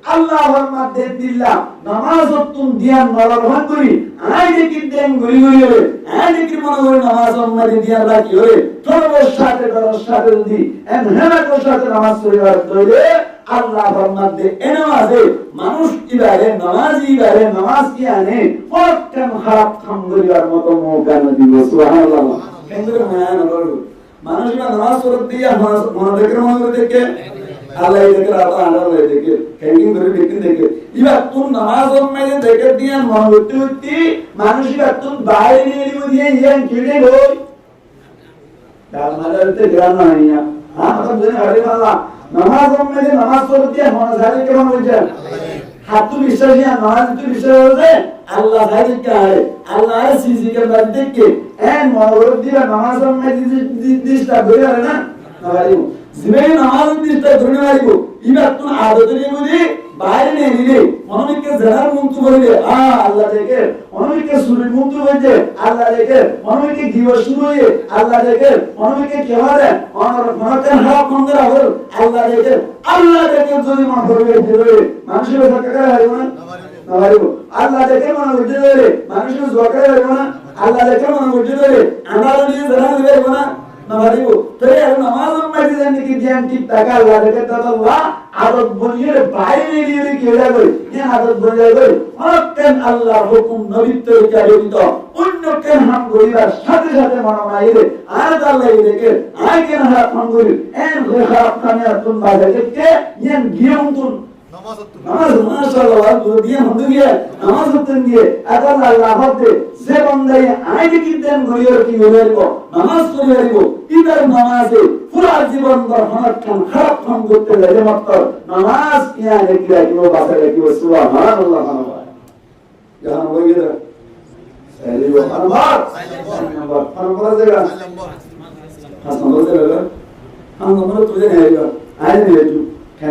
আল্লাহর মধ্যে দিল্লা নামাজ তুম দিয়ান নরমান করি আই দেখি দেন গরি গরি হবে আই দেখি মনে করে নামাজ মধ্যে দিয়ান রাখি হবে তোর সাথে যদি এমন সাথে নামাজ পড়িবার তৈরি আল্লাহর মধ্যে এনামাজে মানুষ ইবারে নামাজি ইবারে নামাজ কি আনে পরকাম খারাপ কাম করিবার মতো মৌকা না দিব সুবহানাল্লাহ কিন্তু মান হলো মানুষ নামাজ পড়তে দিয়া মনে দেখে আল্লাহ দেখে আল্লাহ দেখে ক্যান্ডিং করে দেখে ইবা তুম নামাজ মধ্যে দেখে দিয়া মন হতে মানুষ ইবা তুম বাইরে নিয়ে দিয়ে ইয়ান কিনে বই দাল মালাতে গ্রাম না मतलब दिन हरे वाला नमाज में नमाज पढ़ते हैं नमाज हरे के मन होता है हाथ तो विश्वास है नमाज तो विश्वास होता है अल्लाह हरे क्या है अल्लाह है सीसी के बाद देख के एन मौलूद दिया नमाज में दिस्ता बोले है ना नवारी को जिम्मे नमाज दिस्ता धरने वाली को ये बात तो आदत नहीं मुझे बाहर नहीं निले मनों के जरा मुंतु बोले अल्लाह देखे मनों के सूरज मुंतु बोले अल्लाह देखे मनों के दिवस शुरू है अल्लाह देखे मनों के क्या है और मनों के हाथ मंदिर है अल्लाह देखे जो दी मन भरे दिले मानुष को क्या है ना नवारी को अल्लाह देखे मन उठे दिले मानुष को जोकर है ना अल्लाह देखे मन उठे दिले अनार लिए जरा दिले ना नवारी को तो ये नमाज में जाने की ध्यान की तका अल्लाह देखे तो अल्लाह आदत बनिए बाहर नहीं लिए केड़ा कोई ये आदत बन जाए कोई अकेन अल्लाह हुकुम नबी तो क्या है तो उन के हम गोरीबार साथे साथे मानना ये आज अल्लाह ये देखे आए के ना हम गोरी एन खराब खाने तुम बाजा के ये गियों तुम नमाज माशाअल्लाह दो दिए हम दिए नमाज तुम दिए अगर अल्लाह होते से बंदे आए की दिन गोरीबार की गोरीबार को नमाज गोरीबार को इधर नमाज है पूरा जीवन भर हम खराब काम करते रहे मत नमाज क्या है कि वो बात है कि वो सुभान अल्लाह यहाँ वो इधर पहले वो नंबर देगा हाँ नंबर देगा हाँ नंबर तुझे नहीं आएगा आए नहीं तू क्या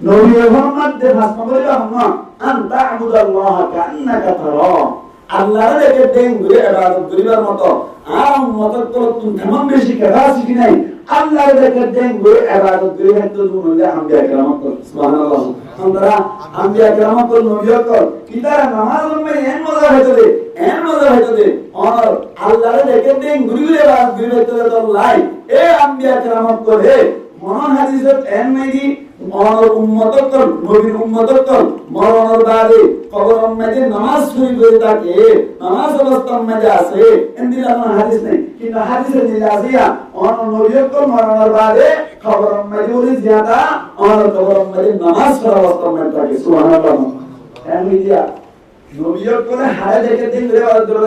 नबी मोहम्मद दे भास नंबर देगा हम अंता अब्दुल्लाह का अन्ना का तरा अल्लाह ने के दें गुरे इबादत गुरीबार मतो आम मतो तो तुम तमाम बेशी कैपेसिटी नहीं अल्लाह ने के दें गुरे इबादत गुरीबार तो तुम ने अंबिया किराम को सुभान अल्लाह अंदरा अंबिया किराम को नबियों को इधर नमाज में एन मजा है तो दे और अल्लाह ने के दें गुरीबार गुरीबार तो लाई ए अंबिया किराम को है মহান হাদিসত এন নাইদি মরণের উম্মতক নবীর উম্মতক মরণের বাদে কবরের মধ্যে নামাজ শুরু করে থাকে নামাজ অবস্থার মধ্যে আছে এন্দিলা হাদিস নাই কিন্তু হাদিসে নিলাজিয়া অন নবীক মরণের বাদে কবরের মধ্যে ওই জিয়াদা অন কবরের মধ্যে নামাজ পড়া অবস্থার মধ্যে থাকে সুবহানাল্লাহ এন্দিলা নবীক কোলে হায় দেখে দিন রে বাদর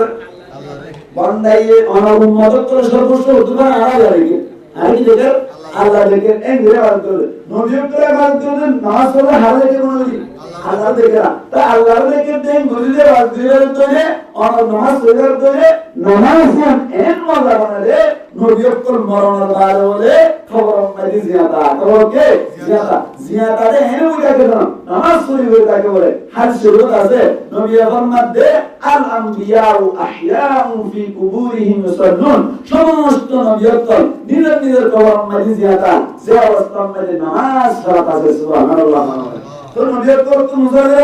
বান্দায়ে অন উম্মতক সর্বস্ব দুবার আড়া লাগে আর কি দেখে আল্লাহ দেখে এন ঘুরে বাদ করে নবীও করে বাদ করে নামাজ পড়লে হারে দেখে মনে করি আল্লাহ দেখে না তা আল্লাহ দেখে দেন ঘুরে দিয়ে বাদ করে তোলে আর নামাজ পড়ে তোলে নামাজ এন মজা বানালে নবীও করে মরণের বাদ বলে খবর মাঝে জিয়াদা ওকে জিয়াদা রে এন বুঝা কেন নামাজ পড়ে হয়ে থাকে বলে হাদিস শরীফ আছে নবী ফরমাতে আল আমবিয়াউ আহইয়াউ ফি কুবুরিহিম ইউসাল্লুন সমস্ত নবীয়ত্ব নিজের কবর মাঝে জিয়াদা সে অবস্থা মধ্যে নামাজ পড়া আছে সুবহানাল্লাহ তো নবীয়ত্ব তো মুজাহিদ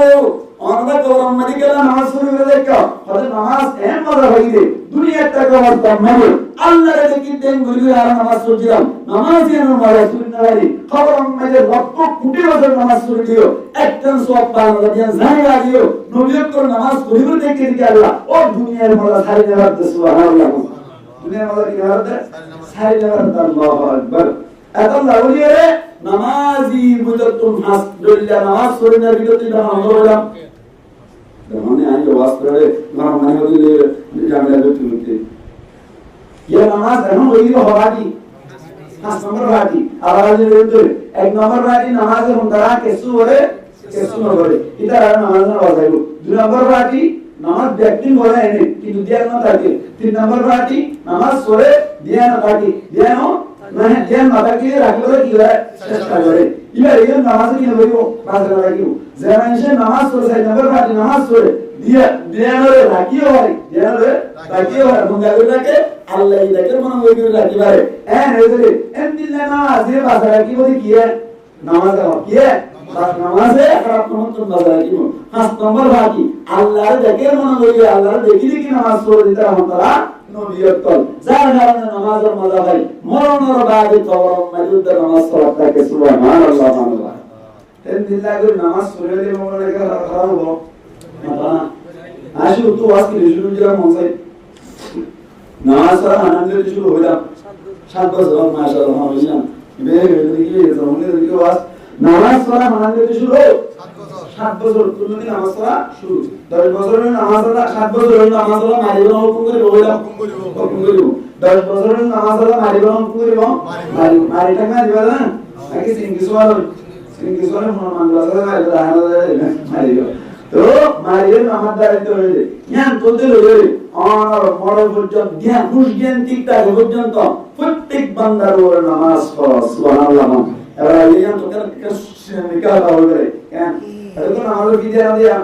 আমরা কবর মাঝে গেলে নামাজ শুরু করে দেখো হযরত নামাজ এমন মজা হইছে দুনিয়াটা কবর তামানে আল্লাহর দেখি দেন গুরু আর নামাজ পড়ছিলাম নামাজ এর মজা শুরু না হই কবর মাঝে লক্ষ কোটি বছর নামাজ শুরু দিও একদম সব বাংলা দিয়ে জানি লাগিও নবীয়ত্ব নামাজ পড়িবে দেখে কি আল্লাহ ও দুনিয়ার মজা ছাড়ি দেওয়ার সুবহানাল্লাহ দুনিয়ার মজা কি দেওয়ার ছাড়ি দেওয়ার আল্লাহু আকবার আল্লাহ ওলিয়ে নামাজি বুজতুন হাসদুল্লাহ নামাজ পড়ে না বিরতি না হলাম মানে আইও ওয়াসরে না মানে বলে জানলা দিতে ये नमाज এখন ওইগুলো হবাটি 5 নম্বর বাটি আবার যে বলতে এক নম্বর বাটি নামাজে হুন্দারা কেসু করে এটা নামাজ না বাজাইবো 2 নম্বর বাটি নামাজ ব্যক্তি বলে এনে কিন্তু ধ্যান না থাকে 3 নম্বর বাটি নামাজ পড়ে ধ্যান থাকে ধ্যান মানে ধ্যান না থাকে রাখলে কি হয় চেষ্টা করে এবার এই নামাজ কি হইবো বাজার লাগিও যেমন নামাজ পড়ে 4 নম্বর বাটি নামাজ পড়ে ধ্যানরে রাখিও হয় মুঙ্গাগুলাকে আল্লাহ দেখে মনে ওইগুলো রাখি পারে এন দিলে নামাজ এ বাজার কি বলি কি নামাজ কি নামাজে খারাপ সমর্থন বাজারে কি 5 নম্বর বাকি আল্লাহর দেখে মনে করি আল্লাহর দেখি দেখি নামাজ পড়ে দিতে আমরা নবীয়তল যার কারণে নামাজের মজা ভাই মরণের বাদে কবর মজুদ নামাজ পড়াটাকে সুবহানাল্লাহ সুবহানাল্লাহ তেন দিল্লাহ করে নামাজ পড়ে দিলে মনে করে খারাপ হলো মাথা আসি তো আজকে রিজুল জরা মনসাই নামাজ পড়া আনন্দের শুরু হইলাম 7 বছর মাশাআল্লাহ হইলাম বেরে দিকে জমলে দিকে ওয়াজ নামাজ পড়া আনন্দের শুরু 7 বছর তুমি নামাজ পড়া শুরু 10 বছরের নামাজ পড়া 7 বছরের নামাজ পড়া মারিব হুকুম করে হইলাম হুকুম করিব 10 বছরের নামাজ পড়া মারিব হুকুম করিব মারিটা না দিবা না আগে সিঙ্গি সোয়াল মানলাসা মারিব তো মারিয়ে নামাজ দাঁড়াইতে হইলে জ্ঞান তোদের হইলে অনর মড় পর্যন্ত জ্ঞান খুশ জ্ঞান ঠিকঠাক পর্যন্ত প্রত্যেক বান্দার ওর নামাজ পড়া সুবহানাল্লাহ এবার আইয়ান তো কেন নিকাল হবে কেন এটা তো নামাজের বিধিয়া দিয়া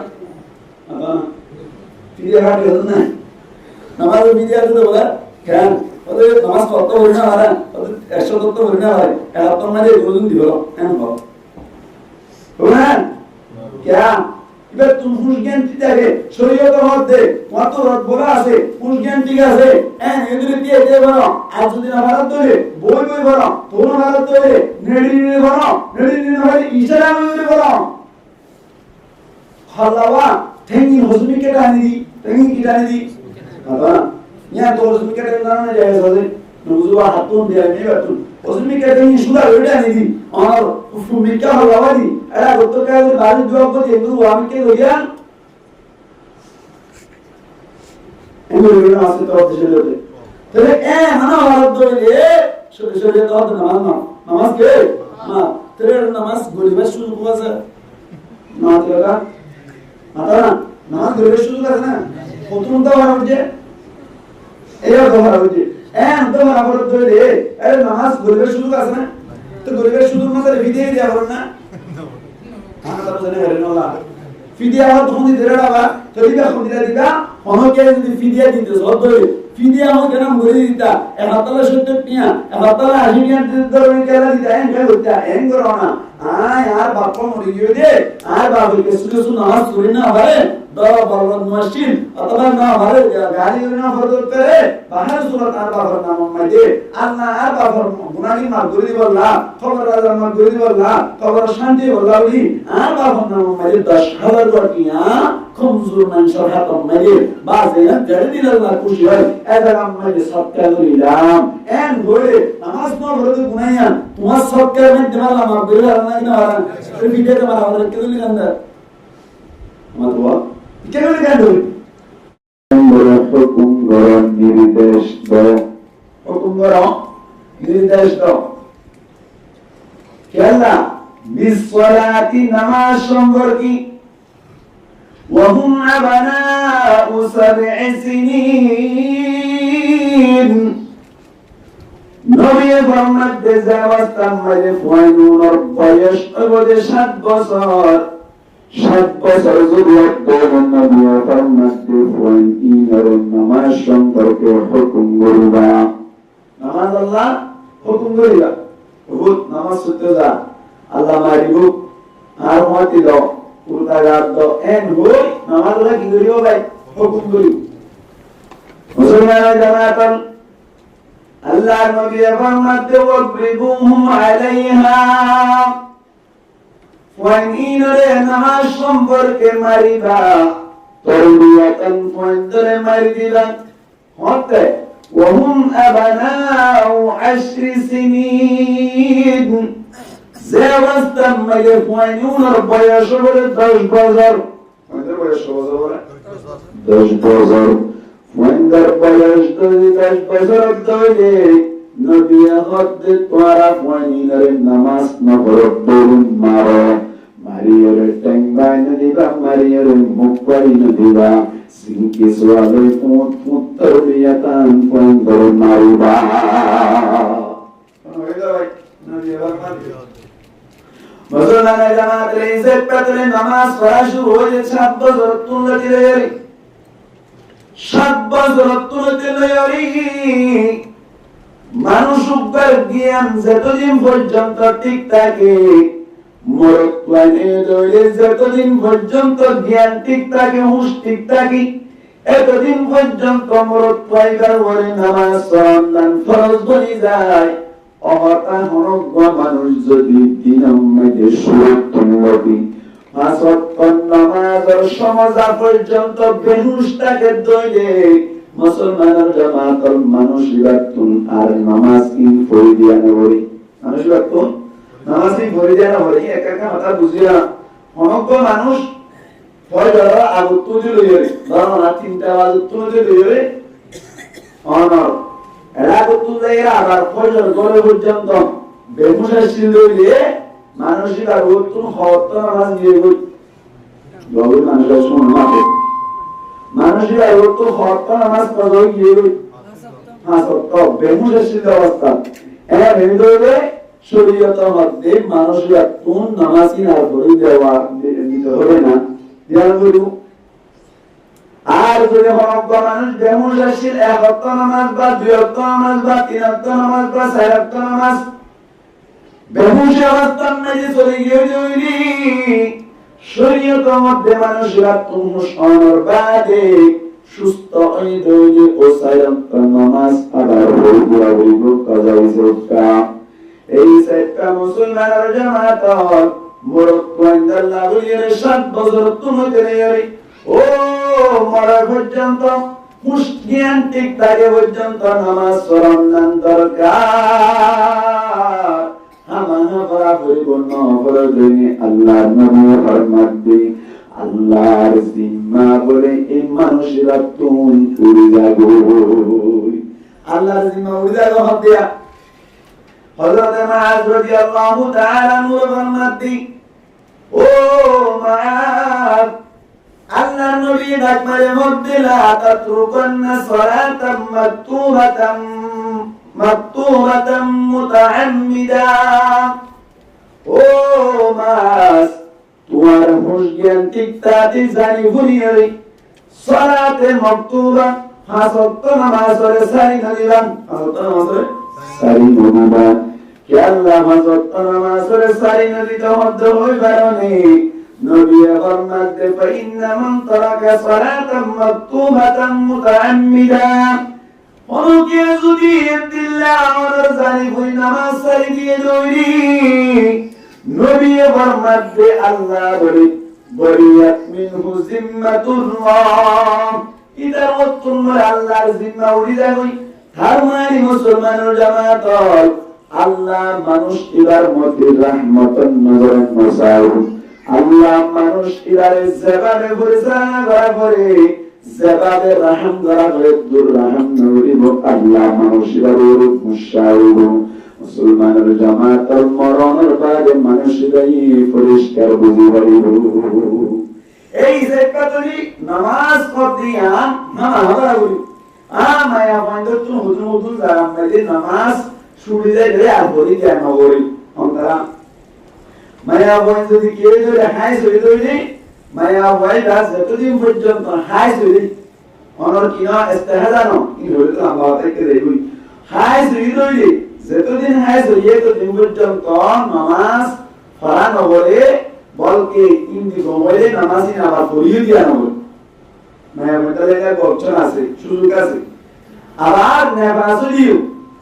বিধিয়া কাটে না নামাজের বিধিয়া তো বলে কেন ওদের নামাজ পড়তে হই না আর ওদের 100 করতে হই না আর এটা তো মানে রোজন দিব কেন বাবা বুঝলেন क्या এবার তুমি ফুলজ্ঞান ঠিক আছে শরীয়তের মধ্যে কত রদ বলা আছে ফুলজ্ঞান ঠিক আছে এগুলো দিয়ে দিয়ে বলো আর যদি না ভারত ধরে বই বই বলো তোর ভারত ধরে নেড়ি নেড়ি বলো নেড়ি নেড়ি হয় ইশারা করে বলো হালাওয়া ঠেঙ্গি হজমি কেটে আনি দি ঠেঙ্গি কেটে আনি দি বাবা ইয়া তো হজমি কেটে না যায় আছে নজুয়া হাতুন দিয়ে নেই বাতুন হজমি কেটে নি সুদা ওইটা আনি দি আর ফুমিকা হালাওয়া দি এরা কত কাজে বাড়ি জবাব করে এগুলো আমি কে লইয়া এগুলো আছে তো দেশে লোকে তাহলে মানা ভারত ধরে সরে সরে তো নামাজ কে না তাহলে নামাজ গরিবের সুযোগ আছে না তেরা মাতা নামাজ গরিবের সুযোগ আছে না প্রথম তো ভারত যে এরা তো ভারত যে তো ভারত ধরে আরে নামাজ গরিবের সুযোগ আছে না তো গরিবের সুযোগ মাঝে বিধিয়ে দেয়া হল না আমরা তো জানি হরিনাল্লাহ ফিদিয়া তখন দিতে রাবা তলিবা খন্দিরা দিবা অনকে যদি ফিদিয়া দিতে সদরে ফিদিয়া হো কেন মরি দিতা একাতলা 70 টিয়া একাতলা 80 টিয়া ধরে কেলা দিতা এঙ্গা হইতা এঙ্গর না আয় আর বাপ মরি গিয়ে দে আর বাবুকে সুসু নামাজ পড়ি না পারে দরা বলন মসজিদ অথবা না পারে গাড়ি না ফরতে বাহার সুরত আর বাবার নাম মাইদে আল্লাহ আর বাবার গুনাহি মাফ করে দিবল্লাহ খবর রাজা মাফ করে দিবল্লাহ খবর শান্তি বল্লাহি আর বাবার নাম মাইদে 10,000 টাকা খুমজুর মান শরহাতম মাইদে বাজে গাড়ি দিল্লাহ খুশি হয় এটা নাম মাইদে সবকা দিলাম এন বলে নামাজ না পড়তে গুনাহিয়া তোমার সবকা মধ্যে মালা মাফ করে আল্লাহ না আর ভিডিওতে মারা আমাদের কে দিলেন না আমার বাবা কেন কেন হুকুম গরম নির্দেশ দাও হুকুম গরম নির্দেশ দাও কেলা বিসসালাতি নামাজ সম্পর্কে وهم أبناء 7 سنين নবী মুহাম্মদ দেজাওয়াস্তাম মাঝে ফুয়াইনুর বয়স অবধি 7 বছর 7 বছর যদি একদম নবী মুহাম্মদ ফুয়াইনুর নামাজ সম্পর্কে হুকুম করিবা নামাজ আল্লাহ হুকুম করিবা বহুত নামাজ পড়তে যা আল্লাহ মারিব আর মাটি দাও উল্টা গাদ দাও এন হই নামাজ আল্লাহ কি করিব ভাই হুকুম করিব মুসলমান জামাতান আল্লাহ নবী মুহাম্মদ ওয়াকরিবুহুম আলাইহা ওয়াইনিরে নামাজ সম্পর্কে মারিবা তরবিয়াতান পয়েন্টরে মারি দিবা হতে ওহুম আবনাউ 10 সিনিন যে অবস্থা মাইলে পয়েন্টুর বয়স হলে 10 বছর কত বয়স হবে 10 বছর মন্দার বয়স 10 বছর ধরে নবী হতে তোরা পয়নিরে নামাজ না পড়তে মারো মারিয়রে টেঙ্গাই না দিবা মারিয়রে মুখবাই না দিবা সিনকি সোয়ালে উত্তর বিয়াতান পয়ন্দর মারিবা মুসলমান জামাত রে ইজ্জত পেতরে নামাজ পড়া শুরু হয়েছে 7 বছর তুলতে রে 7 বছর তুলতে লয়রি মানুষ উপর জ্ঞান যতদিন পর্যন্ত ঠিক থাকে মরত্বাইনে দইলে যতদিন পর্যন্ত জ্ঞান ঠিক থাকে, হুঁশ ঠিক থাকে, এতদিন পর্যন্ত মরত্বাইবার বলে নামাজ সরন্দান ফরজ বনি যায়। অহতা হনজ্ঞ মানুষ যদি দিনের মধ্যে সুরক্ষি পাঁচ ওয়াক্ত নামাজের সমজা পর্যন্ত বেহুশ থাকে দইলে মুসলমানের জামাতের মানুষ রাখতুন আর নামাজ ইন পড়ি দিয়া নবরি মানুষ রাখতুন নামাজ ইন পড়ি দিয়া নবরি একা একা কথা বুঝিয়া অনজ্ঞ মানুষ ফজর আগত তুলি লইরে ধরো না 3টা বাজে তুলি লইরে অনর এরা আগত তুলিরা আবার ফজর গড়ে পর্যন্ত বেহুশ আসিল লইলে মানুষই আর ওতুন হত নামাজ দিয়ে গই গবি মানুষের শুন না মানুষই আর ওতুন হত নামাজ পড়ই দিয়ে গই হ্যাঁ সত্য বেহুশ আসিল অবস্থা এরা ভেবে ধরে শরীয়তের মধ্যে মানুষই আর কোন নামাজই আর পড়ি দেওয়া দিতে হবে না ধ্যান করু। আর যদি হনজ্ঞ মানুষ বেহুশ আসিল এক ওয়াক্ত নামাজ বা 2 ওয়াক্ত নামাজ বা 3 ওয়াক্ত নামাজ বা 4 ওয়াক্ত নামাজ বেহুশ অবস্থার মাঝে চলে গিয়ে জয়রি শরীয়তের মধ্যে মানুষরা তুমুস অনর বাদে সুস্থ হয়ে দইলে ও 4 ওয়াক্ত নামাজ আবার হইব কাজা হইছে। এই সেটা মুসলমানের জামাত মুরত ওয়ান্দার লাগলিয়ে 7 বছর তুমি চলে যাবে ও মরা পর্যন্ত মুশকিয়ান ঠিক থাকে পর্যন্ত নামাজ সরন্দান দরকার। আমানা পড়া করিব না পড়া জেনে আল্লাহর নামে ফরমান দেই আল্লাহর জিম্মা বলে এই মানুষেরা তুই উড়ে যাবো আল্লাহর জিম্মা উড়ে যাবো হদিয়া হযরত মুআজ রাদিয়াল্লাহু তাআলা নূর ফরমান দেই ও মুআজ আল্লাহর নবী ডাকমারে মধ্যে লা তাতরুকান্না সালাতাম মাকতুবাতাম মুতাআম্মিদা ও মাস তোমার হুঁশ জ্ঞান ঠিক তাতে জানি ভুলিয়ে সালাতে মাকতুবা 5 ওয়াক্ত নামাজের সারি নদিবান 5 ওয়াক্ত নামাজের সারি নদিবান কি আল্লাহ 5 ওয়াক্ত নামাজের সারি নদিতে মধ্যে হই বারণে নবী ফরমাতে ফাইন্না মান তারাকা সালাতাম মাকতুবাতাম মুতাআম্মিদা ওকে যদি দিল্লা আমাদের জানি বই নামাজ সারি দিয়ে দইরি নবী ফরমাতে আল্লাহ বলে বরিয়াত মিনহু জিম্মাতুল্লাহ ইদার ওয়াক্তুল আল্লাহর জিম্মা উড়ি যাবে। তার মানে মুসলমানের জামাত আল্লাহ মানুষ ইবার মধ্যে রহমতের নজরে নসাও আল্লাহ মানুষ ইবারে জবাবে পরিচালনা করা করে জবাবে রহম করা করে দুর রহম নরিব আল্লাহ মানুষ ইবারে মুশাইব মুসলমানের জামাতের মরণের বাদে মানুষ ইবাই পরিষ্কার বুঝি পারিব। এই যে কতরি নামাজ পড়িয়া নামাজ পড়ি মায়া পয়েন্ট তো হুজুর যারা আমাদের নামাজ শুরু যায় রে আর বলি যায় না বলি আমরা মায়া পয়েন্ট যদি কেউ যদি হাই হয়ে দইলে মায়া পয়েন্ট আজ যতদিন পর্যন্ত হাই হয়ে অনর কিনা ইস্তেহাদানো কি হলো তো আমরা থেকে দেই হাই হয়ে দইলে যতদিন হাই হয়ে ততদিন পর্যন্ত নামাজ পড়া না বলে বলকে ইন্দি গমলে নামাজি না আবার পড়িয়ে দিয়া না বলে মায়া পয়েন্টে একটা অপশন আছে সুযোগ আছে। আবার নেভাসুলিও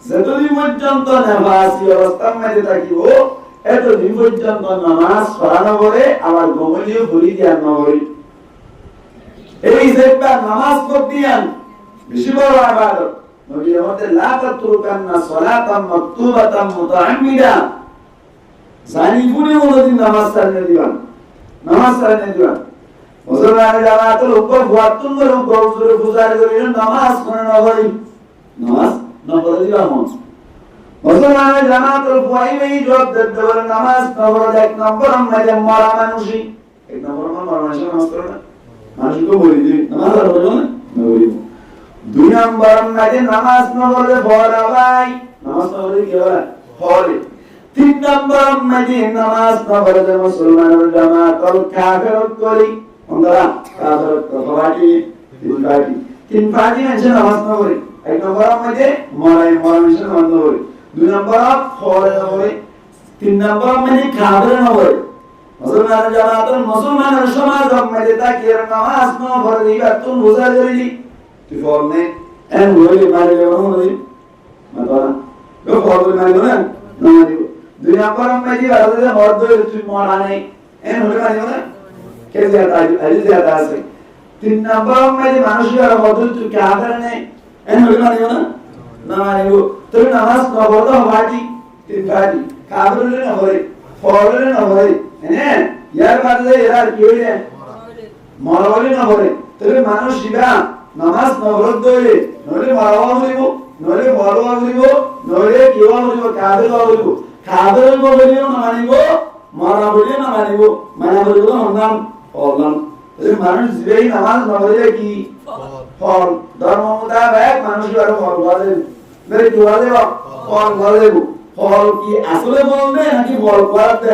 যতদিন পর্যন্ত নেভাসি অবস্থার মধ্যে থাকিব এতদিন পর্যন্ত নামাজ পড়ানো করে আবার গমলিও ভরি দিয়া না বলি। এই যেটা নামাজ পড়িয়ান বেশি বড় ইবাদত নবী আমাদের লা তাতরুকান্না সালাতাম মাকতুবাতাম মুতাআম্মিদা জানি পুরি কোনদিন নামাজ ছাড়তে দিবেন নামাজ ছাড়তে দিবেন মুসলমানের জামাতের উপর ওয়াক্তুন করে গরুজুরে গুজার করিলেন নামাজ করে না করি নামাজ না পড়ে দিবা মন মুসলমানের জামাতের পয়ই জবাব দিতে বলে নামাজ না পড়ে এক নম্বর আমাদের মরা মানুষই এক নম্বর মরা মানুষ নামাজ করে না মানুষকে বলি দিই নামাজ আর বলো না বলি 2 নম্বর আমাদের নামাজ না পড়লে বলা ভাই নামাজ না পড়লে কি হয় হলে 3 নম্বর আমাদের নামাজ না পড়লে মুসলমানের জামাতের কাফের করি আমরা কাফের কবাটি তিন পাটি আছে নামাজ না পড়ি এক নম্বর আমাদের মরাই মরামিশন নামাজ না পড়ি 2 নম্বর ফরে না পড়ি 3 নম্বর আমাদের কাফের না পড়ি মুসলমানের সমাজ মধ্যে তাকিয়ে নামাজ ন পড়লে তুমি বোঝা করি তুই ফরনে এন হইলে মারি হই মাতা গো ফরলে মারি না নামাজ দুই নাম্বার মধ্যে আলাদা মর্দ তুই মরা নেই এন হইলে মারি না কে জিয়াদা আইজি জিয়াদা আছে তিন নাম্বার মধ্যে মানুষের মর্দ তুই কাদের নেই এন হইলে মারি না না মারি তুই নামাজ ন পড়লে বাটি তিন বাটি কাবরলে না হয় ফরলে না হয় হ্যাঁ ইয়ার বাদে এর কি হইলে মরাবলি না হয় তবে মানুষ শিবা নামাজ নবরত দইলে নলে মরাবা হইব নলে মরবা হইব নলে কিবা হইব কাদের হইব কাদের বলিও না মানিব মরা বলিও না মানিব মানা বলিও হন্দাম পড়লাম তবে মানুষ যেই নামাজ নবরে কি ফল ধর্ম মোতাবেক মানুষ আর ফল বলে মেরে কি বলে ফল বলে ফল কি আসলে বলবে নাকি ফল করাতে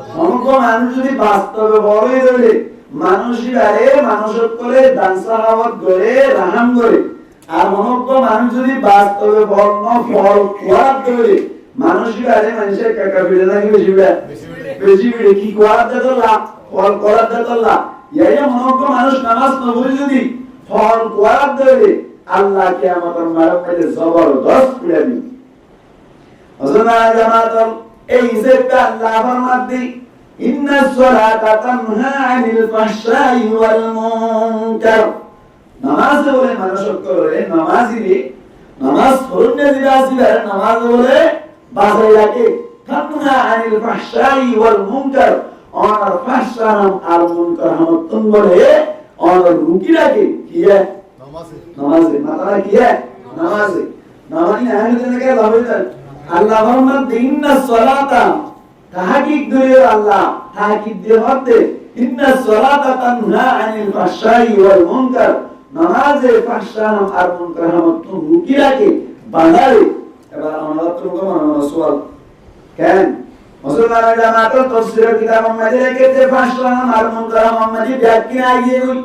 সমগ্র মানুষ যদি বাস্তবে বড়ই ধরে মানুষই আরে মানুষের করে দান সাহাবত করে রাহাম করে আর সমগ্র মানুষ যদি বাস্তবে বর্ণ ফল করাতে ধরে মানুষই আরে মানুষের কাকা ফিরে নাকি বেশি বেড়ে কি করাতে তো লাভ ফল করাতে তো লাভ এই সমগ্র মানুষ নামাজ নবী যদি ফল করাতে ধরে আল্লাহ কিয়ামতের মারফতে জবরদস্ত ফিরে দিবে মুসলমান জামাত এই হিসেবে আল্লাহ ফরমাতে ইন্নাস সালাতা তানহা আনিল ফাহশাই ওয়াল মুনকার নামাজ বলে মানুষ করে নামাজি নামাজ পড়নে দিবা আসিবার নামাজ বলে বাজাই রাখে তানহা আনিল ফাহশাই ওয়াল মুনকার আর ফাহশাম আর মুনকার হামতুন বলে আর রুকি রাখে কি নামাজে মাতা কি নামাজে নামাজি না হলে কে লাভ আল্লাহ ফরমাতে ইন্নাস সালাতা তাহকিক দিয়ে আল্লাহ তাহকিক দিয়ে হতে ইন্নাস সালাতা তানহা আনিল ফাহশাই ওয়াল মুনকার নামাজে ফাহশাম আর মুনকার হামতুন রুকি রাখে বাঁধারে এবার আমরা তো কোন সওয়াল কেন মুসলমানের জামাত তাফসীরের কিতাব মধ্যে লিখেছে ফাহশাম আর মুনকার মধ্যে ব্যাখ্যা আইয়ে ওই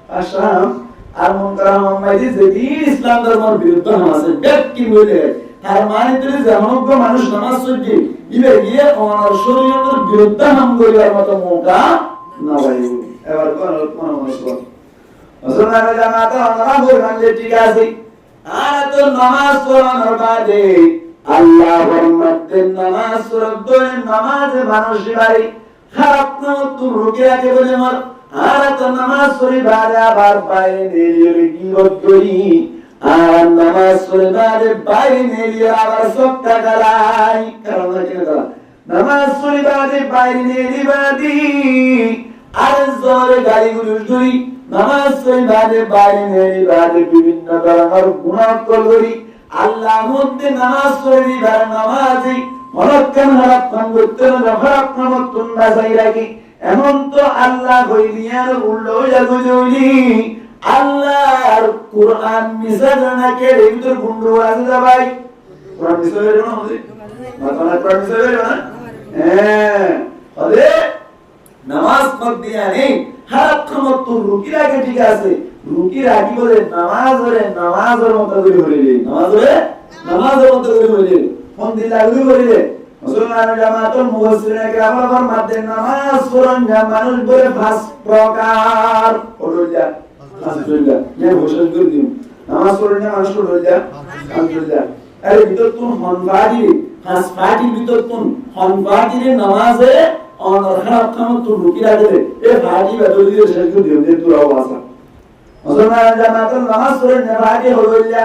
ফাহশাম আর মুনকার মধ্যে যদি ইসলাম ধর্মের বিরুদ্ধে আছে ব্যাখ্যা বলে তার মানে তুই সমগ্র মানুষ নামাজ পড়ছে ইবে গিয়ে ওনার শরীয়তের বিরুদ্ধে নাম করিবার মতো মৌকা না পাইব এবার কোন মুসলমান মুসলমানের জামাতে ওনারা বলবেন যে ঠিক আছে আর তো নামাজ পড়ানোর বাদে আল্লাহ ফরমাতে নামাজ পড়তে নামাজে মানুষ বাড়ি খারাপ না তো রুকে রাখে বলে মর আর তো নামাজ পড়ি বাদে আবার বাইরে নিয়ে গিরত করি আর নামাজ পড়ে বাদে বাইরে নিয়ে আবার সবটা গালাই কারণ কি না নামাজ পড়ে বাদে বাইরে নিয়ে দিবাদি আর জোরে গালি গুলুস করি নামাজ পড়ে বাদে বাইরে নিয়ে বাদে বিভিন্ন ধরনের গুনাহ করি আল্লাহ মধ্যে নামাজ পড়ে দিবার নামাজি মনক্কান হারাপ করতে না হারাপ নামতুন বাজাই রাখি এমন তো আল্লাহ কইলিয়ার উল্টো জাগুজুলি আল্লাহর কুরআন মিসাল নাকে ভিতর গুন্ডু আছে যা ভাই কুরআন মিসাল এর না হবে মাতানা কুরআন মিসাল এর না আরে নামাজ পড় দিয়া নেই হারাত ক্ষমত রুকি রাখে ঠিক আছে রুকি রাখি বলে নামাজের মতো করে বলিলে নামাজের মতো করে বলিলে কোন দিন লাগবে বলিলে মুসলমানের জামাতের মুফাসসিরিনে কেরামের মধ্যে নামাজ পড়ন মানুষ বলে পাঁচ প্রকার পড়িলা আলহামদুলিল্লাহ যে ঘোষণা করে দিও নামাজ পড়নে মানুষ পড়িলা আলহামদুলিল্লাহ আরে ভিতর তুন হনবাড়ি পাঁচ পাটি ভিতর তুন হনবাড়ির নামাজে অনর খারাপ কাম তুন রুকি রাখে এ ভাজি বদলি দিয়ে শেষ করে দিও যে তোর আওয়াজ মুসলমানের জামাতের নামাজ পড়নে ভাজি হইলা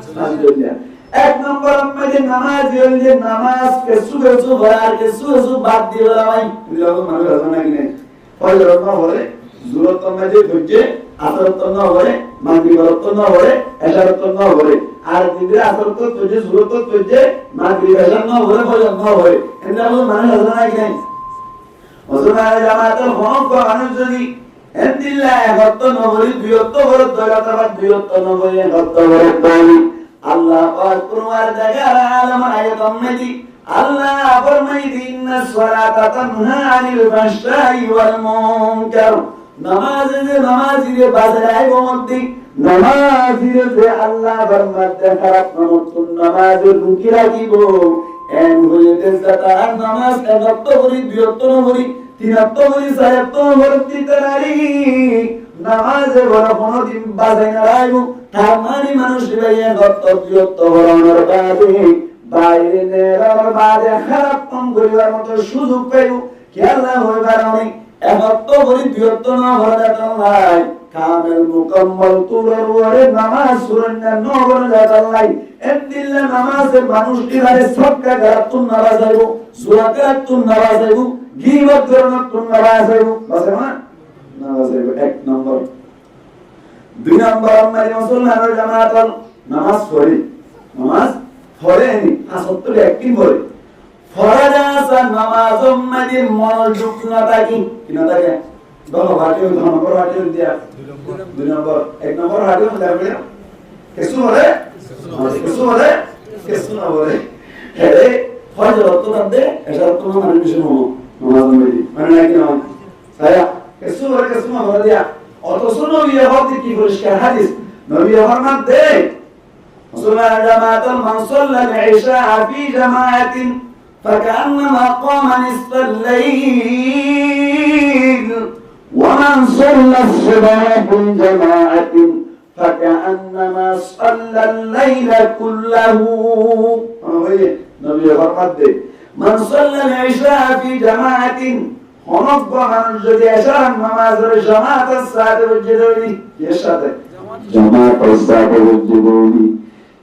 আলহামদুলিল্লাহ এক নম্বর মধ্যে নামাজ হইলে নামাজ কে সুগসু ভরার কে সুগসু বাদ দিয়ে ভাই লোক মানুষ আছে নাকি না ফজর না হলে জুরত মধ্যে ধুজে আসরত না হলে মাগরিবত না হলে এশারত না হলে আর দিনে আসরত ধুজে জুরত ধুজে মাগরিব এশার না হলে ফজর না হলে এটা লোক মানুষ আছে নাকি না মুসলমানের জামাতের হক মানুষ যদি এন্দিল্লাহ একত্ব নবরি দুইত্ব ভরত দলাতাবাদ দুইত্ব নবরি একত্ব ভরত দলি আল্লাহ পাক কুরআন জায়গার আলম আয়াতম মেজি আল্লাহ ফরমাইতে ইন্নাস সালাতা তানহা আনিল ফাহশাই ওয়াল মুনকার নামাজে বাজায় গোমতি নামাজে আল্লাহ ফরমাতে খারাপ নামতুন নামাজে রুকি রাখিব এন হইতে যাতা নামাজ একত্ব করি দুইত্ব নবরি তিনাত্ত বলি সায়াত্ত ভর্তি তারি নামাজে বড় কোনদিন বাজাই না রাইবো তার মানে মানুষ ভাইয়া গত্তব্যত্ব বড়ানোর বাদে বাইরে নেরার বাদে খারাপ কাম করিবার মতো সুযোগ পাইব খেলা হইবার অনেক একত্ব বলি দুয়ত্ব না হলে নাই কামেল মুকাম্মল তুলার ওরে নামাজ সুরন্না নগর জাতাল্লাই এদিল্লা নামাজে মানুষ দিবারে সবকা গাতুন নামাজ আইব সুরাকাতুন নামাজ আইব গীবত করনাতুন নামাজ আইব বাসে না নামাজ আইব এক নম্বর দুই নম্বর আমরা মুসলমানের জামাত নামাজ পড়ে নি আসত্তর একদিন পড়ে ফরজ আছে নামাজ উম্মতি মনোযোগ না থাকি কি না থাকে দল হাটিও নম্বর হাটিও দিয়া দুই নম্বর এক নম্বর হাটিও লাগবে কিছু না বলে হে ফজর তো দে এটা তো মানে মিশন হলো নামাজ উম্মতি মানে নাকি না সায়া কিছু না বলে দিয়া অথচ নবী হতে কি পরিষ্কার হাদিস নবী ফরমান দে মুসলমান জামাত মান সাল্লাল ইশা ফি জামাআতিন فكأنما قام نصف الليل ومن صلى الصبح في جماعة فكأنما صلى الليل كله نبي فرمت من صلى العشاء في جماعة خنق من جدي عشاء نماز جماعة الساعة والجدولي يشهد جماعة الساعة والجدولي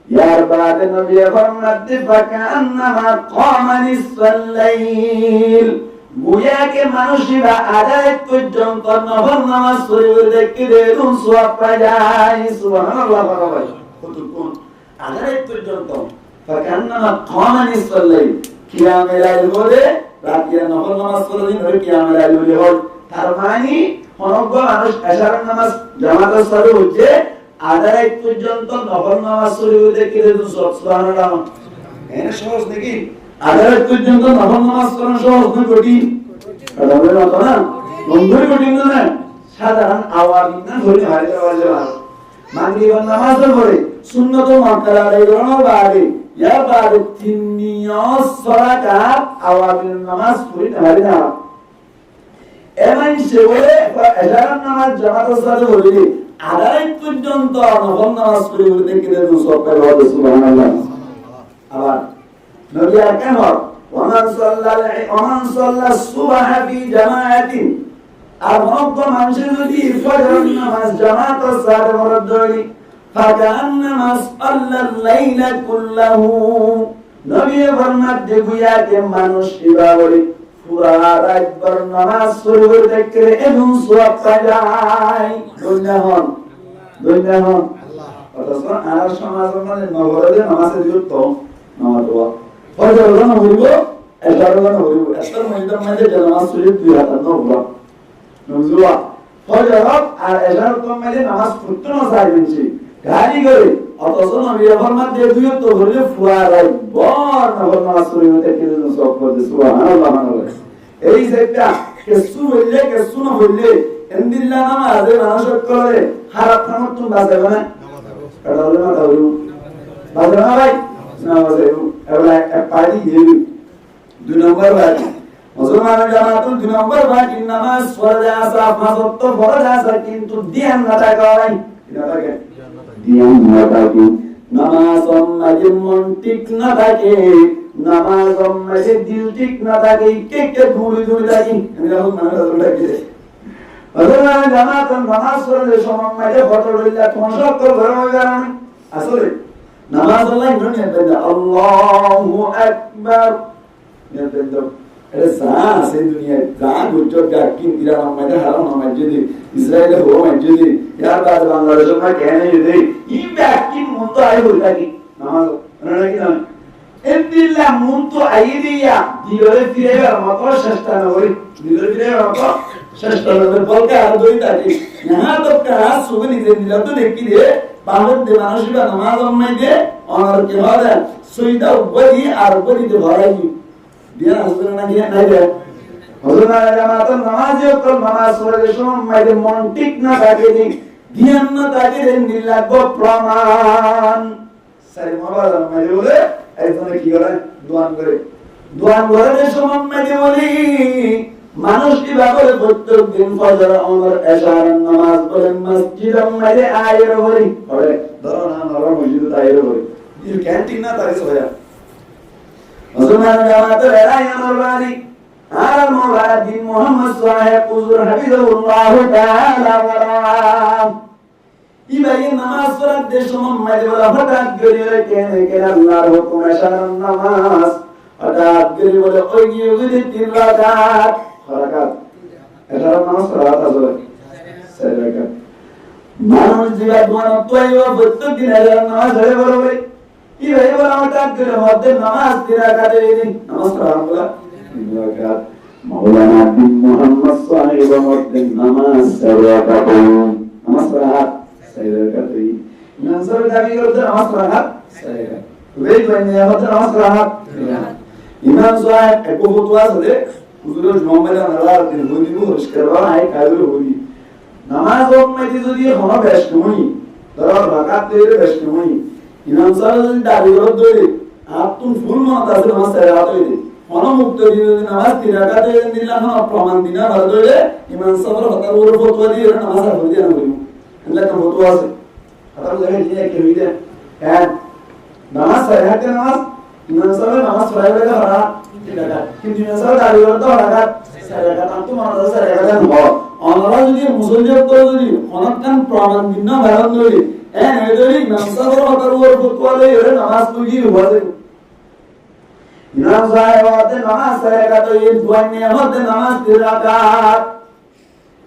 ইয়ার বাদে নবী ফরমাত ফাকান্নামা কামা নিসফাল লাইল বুয়াকে মানুষরা আদায় পর্যন্ত নফল নামাজ পড়ে দেখতে দেন সওয়াব পায় সুবহানাল্লাহ ভাই কতক্ষণ আদায় পর্যন্ত ফাকান্নামা কামা নিসফাল লাইল কিয়ামে লাইল বলে রাতে নফল নামাজ পড়ে দিন ওই কিয়ামে লাইল বলে হয় তার মানে অনগ্য মানুষ এশারের নামাজ জামাতের সাথে হচ্ছে আদায় পর্যন্ত নফল নামাজ পড়ে দেখতে দেন সুবহানাল্লাহ এনে সহজ নাকি আদায় পর্যন্ত নফল নামাজ পড়া সহজ না কঠিন এটা বলে না বন্ধুই কঠিন না সাধারণ আওয়াজ না ধরে হারিয়ে যাওয়া মাগরিব নামাজ পড়ে সুন্নত মুআক্কাদা আদায় করার বাদে ইয়া বাদে তিন নিয়াজ সালাত আওয়াজ নামাজ পড়ে হারিয়ে যাওয়া এমন সেবলে এশারার নামাজ জামাতের সাথে বলি আদায় পর্যন্ত নফল নামাজ পড়ে দেখতে দেন সুবহানাল্লাহ আবার নবী আরকান ওমান সাল্লা সুবহ ফি জামাআতিন আর মত মানুষের যদি ফজর নামাজ জামাতের সাথে পড়ে ফাকান্নামা সাল্লাল লাইলা কুল্লাহু নবী ফরমাত দেগুয়াকে মানুষ ইবাদত পুরা রাত ভর নামাজ পড়ে দেখতে এবং সওয়াব পায় দুনিয়া হন আল্লাহ অথচ আর সমাজ মানে নগরে নামাজের যুক্ত নামাজ পড়া ফজর না হইব এশার না হইব এশার মধ্যে নামাজ পড়ে দুই হাত নববা নজুয়া ফজর আর এশার মধ্যে নামাজ পড়তে না চাইবেনছি গাড়ি করে অথচ নবী ফরমান দিয়ে দুই তো হলে পুরা রাত ভর নামাজ পড়ে দেখতে সওয়াব করতে সুবহানাল্লাহ এই সেটা কেসু না হইলে এন্দিল্লা নামাজে মানুষ করে খারাপ কাম তুমি বাঁচাবে না এটা হলো না দাও বাঁচাবে না ভাই নামাজে এবারে এক পাড়ি দিয়ে দুই নম্বর ভাই মুসলমানের জামাতুল দুই নম্বর ভাই নামাজ ফরজ আছে ফাজত তো ফরজ আছে কিন্তু ধ্যান না থাকে ভাই না থাকে ধ্যান না থাকে নামাজ মাঝে মন ঠিক না থাকে নামাজ মাঝে দিল ঠিক না থাকে কে ঘুরে থাকি আমি যখন নামাজ পড়ি আল্লাহ জামাত নামাজ পড়লে সময় মাঝে ফটো লইলা তোমার সব তো ঘর হয়ে গেল আসলে নামাজ আল্লাহ নিয়ে দেন আল্লাহু আকবার নিয়ে দেন এটা সাস এই দুনিয়ায় জান উচ্চর গাকিন ইরান মাঝে হারাম মাঝে ইসরায়েলে হো মাঝে ইয়ার বাদ বাংলাদেশের মা কেন যদি ই গাকিন মত আই হই থাকি নামাজ নাকি না এদিল্লা মুনতো আইদিয়া দিলে ফিরে মত চেষ্টা না করি দিলে ফিরে মত চেষ্টা না বলকে আর দুই থাকি यहाँ तो कहा सुबह निजे दिला तो देखी दे बाहर दे मानसिका नामाज में दे और के बाद सुईदा ऊपरी और ऊपरी दे भराई दिया हजर ना दिया नहीं दे हजर ना जमात नमाज तो नमाज पढ़े सो मैं दे मन ठीक ना ताके दी ध्यान ना ताके दे नीला को प्रमाण सारे मोबाइल में बोले ऐसा नहीं किया दुआन करे दे सो मैं दे बोली মানুষ কিভাবে প্রত্যেক দিন ফজর ওমর এশার নামাজ পড়েন মসজিদের মধ্যে আয়ের হরি পড়ে ধরো না আমরা মসজিদে আয়ের হরি এই ক্যান্টিন না তাই সয়া মুসলমান জামাতের এরাই আমার বাড়ি আর মুবাদ্দিন মুহাম্মদ সাহেব হুজুর হাফিজাহুল্লাহ তাআলা ওয়া ইবাই নামাজ পড়তে সময় মাঝে বলা হঠাৎ করে কেন আল্লাহর হুকুম এশার নামাজ হঠাৎ করে বলে ওই গিয়ে তিন রাকাত এটা নামাজ পড়া আছে চার রাকাত মানুষ জীবন তোয়ও প্রত্যেক দিন নামাজ পড়ে বলবে কি ভাই বলা হঠাৎ করে মধ্যে নামাজ তিন রাকাত দিন নামাজ পড়া বলা তিন রাকাত মাওলানা বিন মুহাম্মদ সাহেব মধ্যে নামাজ চার রাকাত নামাজ পড়া চার রাকাত ইমাম সাহেব দাবি করতে নামাজ পড়া চার রাকাত ওই মানে হচ্ছে নামাজ পড়া ইমাম সাহেব এক ফতোয়া আছে হুজুরের মোহাম্মদ আল্লাহর দিন বলি মুশকিল হয় কাজে হই নামাজ ওম্মতি যদি হন বেশ নই ধর রাকাত তৈরি বেশ নই ইমাম সাহেব যদি দাবি করে দই আপনি ফুল মত আছে নামাজ সারা তৈরি হন মুক্ত দিয়ে নামাজ তিন রাকাত দিলাম না প্রমাণ দিনা ভালো দইলে ইমাম সাহেবের হতার উপর ফতোয়া দিয়ে নামাজ পড়ে দিয়ে না বলি আল্লাহ তো ফতোয়া আছে হতার জায়গা দিয়ে কি হইছে হ্যাঁ নামাজ সারা নামাজ ইমাম সাহেব নামাজ পড়াই বলে হারা কিন্তু ইমাম দাবি করতে হঠাৎ সারাকাত তো মানুষ সারাকাত হয় আমরা যদি মুসলিম করে যদি অনেকক্ষণ প্রমাণ দিন না ভারত ধরে যদি ইমাম সাহেবের হতার উপর ফতোয়া দেয় এর নামাজ তুই হবে ইমাম সাহেব হতে নামাজ সারাকাত এই দুয়ানে হতে নামাজ তিন রাকাত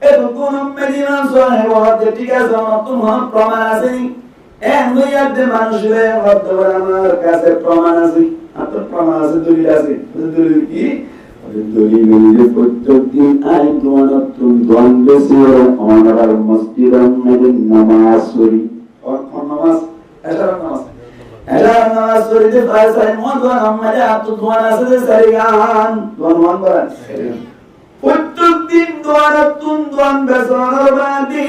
এই কোন মেদিনা সাহেব হতে ঠিক আছে তোমার প্রমাণ আছে দুইয়াতে মানুষের হতে আমার কাছে প্রমাণ আছে আপনার প্রমাণ আছে দলিল আছে দলিল কি দলিল যে প্রত্যেকদিন আই দোয়ান বেশি ওনার মসজিদের মধ্যে নামাজ পড়ি নামাজ এশার নামাজ পড়িতে ফায়সাই মদওয়ান আমাদের আত দোয়ান আছে যে সারিগান দোয়ান করেন প্রত্যেকদিন দোয়ান বেসনের বাদি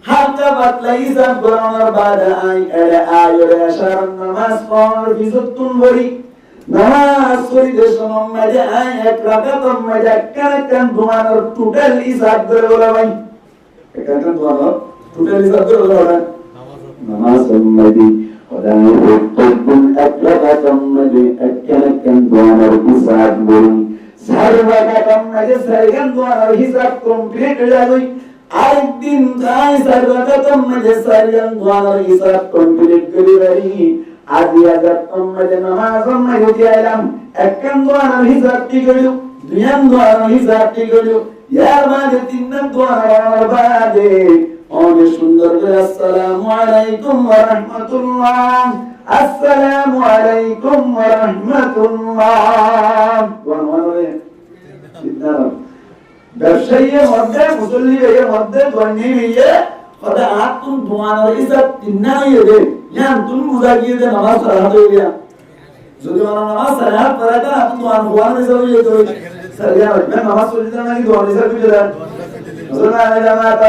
হাতা বাতলাই সব গরনের বাদা আই এলে আয়রে এশার নামাজ পড়ার বিজতুন বড়ি নামাজ পড়িতে সময় মাঝে আই এক রাকাত মাঝে কান দোয়ানোর টোটাল হিসাব করে বলা ভাই কান দোয়ানোর টোটাল হিসাব করে বলা নামাজ মাঝে ওদান প্রত্যেকদিন এক রাকাত মাঝে কান দোয়ানোর হিসাব বলি চার রাকাত মাঝে চারগান দোয়ানোর হিসাব কমপ্লিট হয়ে যাবে আরেকদিন যাই চার রাকাত মাঝে চারগান দোয়ানোর হিসাব কমপ্লিট করে বাড়ি আজি আজাদ মাঝে নামাজ মাঝে দিলাম একখান দোয়ানোর হিসাব ঠিক হইল দুইয়ান দোয়ানোর হিসাব ঠিক হইল ইয়ার মাঝে তিনখান দোয়ানোর বাদে অনেক সুন্দর করে আসসালামু আলাইকুম ওয়া রাহমাতুল্লাহ আসসালামু আলাইকুম ওয়া রাহমাতুল্লাহ দোয়ানোরে সিদ্ধান্ত ব্যবসায়ীর মধ্যে মুসল্লির মধ্যে দোয়ানি হইয়ে কথা আতুন দোয়ানোর হিসাব তিননা হইয়ে দে ইয়ান তুমি বুঝা গিয়ে যে নামাজ পড়া হয়ে গিয়া যদি নামাজ সারা পড়া তা আপনি দোয়ান হওয়ার হিসাব হইয়ে তো সারিয়া मैं নামাজ পড়তে নাকি দোয়ান হিসাব হইয়ে যায় মুসলমান জামাত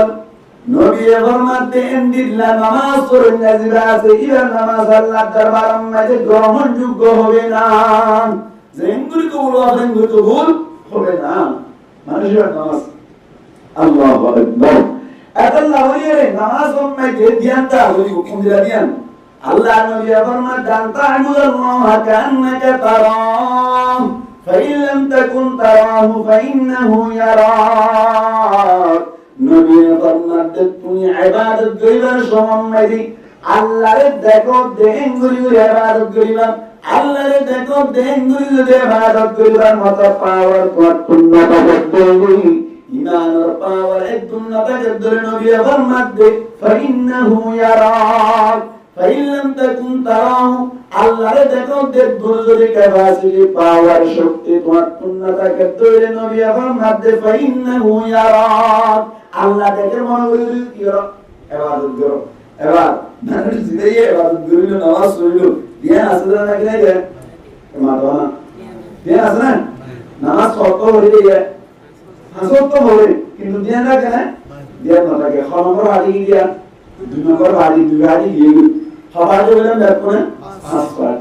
নবী ফরমাতে ইন্দিল্লা নামাজ পড়েন যারা আছে ইরা নামাজ আল্লাহ দরবারের মধ্যে গ্রহণযোগ্য হবে না যেগুলি কবুল হবেন কবুল হবে না মানুষের নামাজ আল্লাহু আকবার আল্লাহ ওরে নামাজ মধ্যে ধ্যানটা ওই হুকুম দিলা ধ্যান আল্লাহ নবী ফরমান জানতা আল্লাহ কান্নাকা তারাম ফাইন লাম তাকুন তারাহু ফাইন্নাহু ইয়ারাক নবী ফরমান তুমি ইবাদত করিবার সময় আল্লাহরে দেখো দেন গুলি ইবাদত করিবা আল্লাহরে দেখো দেন গুলি ইবাদত করিবার মত পাওয়ার পূর্ণতা করতে ইমানের পাওয়ার একদম নাতাজের নবী ফরমাতে ফাইন্নাহু ইয়ারাক ফাইন লাম তাকুন তারাহু আল্লাহরে দেখো দেখো যদি ক্যাপাসিটি পাওয়ার শক্তি তোমার পূর্ণতা করতে নবী ফরমাতে ফাইন্নাহু ইয়ারাক আল্লাহ দেখে মনে করি কি করো ইবাদত করো এবার মানুষ জিরে ইবাদত করিল নামাজ পড়িল ধ্যান আসলে না কি নাই মারবা না ধ্যান আছে না নামাজ কত হয়ে যায় হাসত তো হবে কিন্তু ধ্যান রাখে না ধ্যান না রাখে খ নম্বর হাজি গিয়া দুই নম্বর হাজি দুই হাজি গিয়ে সবাই বললেন দেখো না পাঁচ পার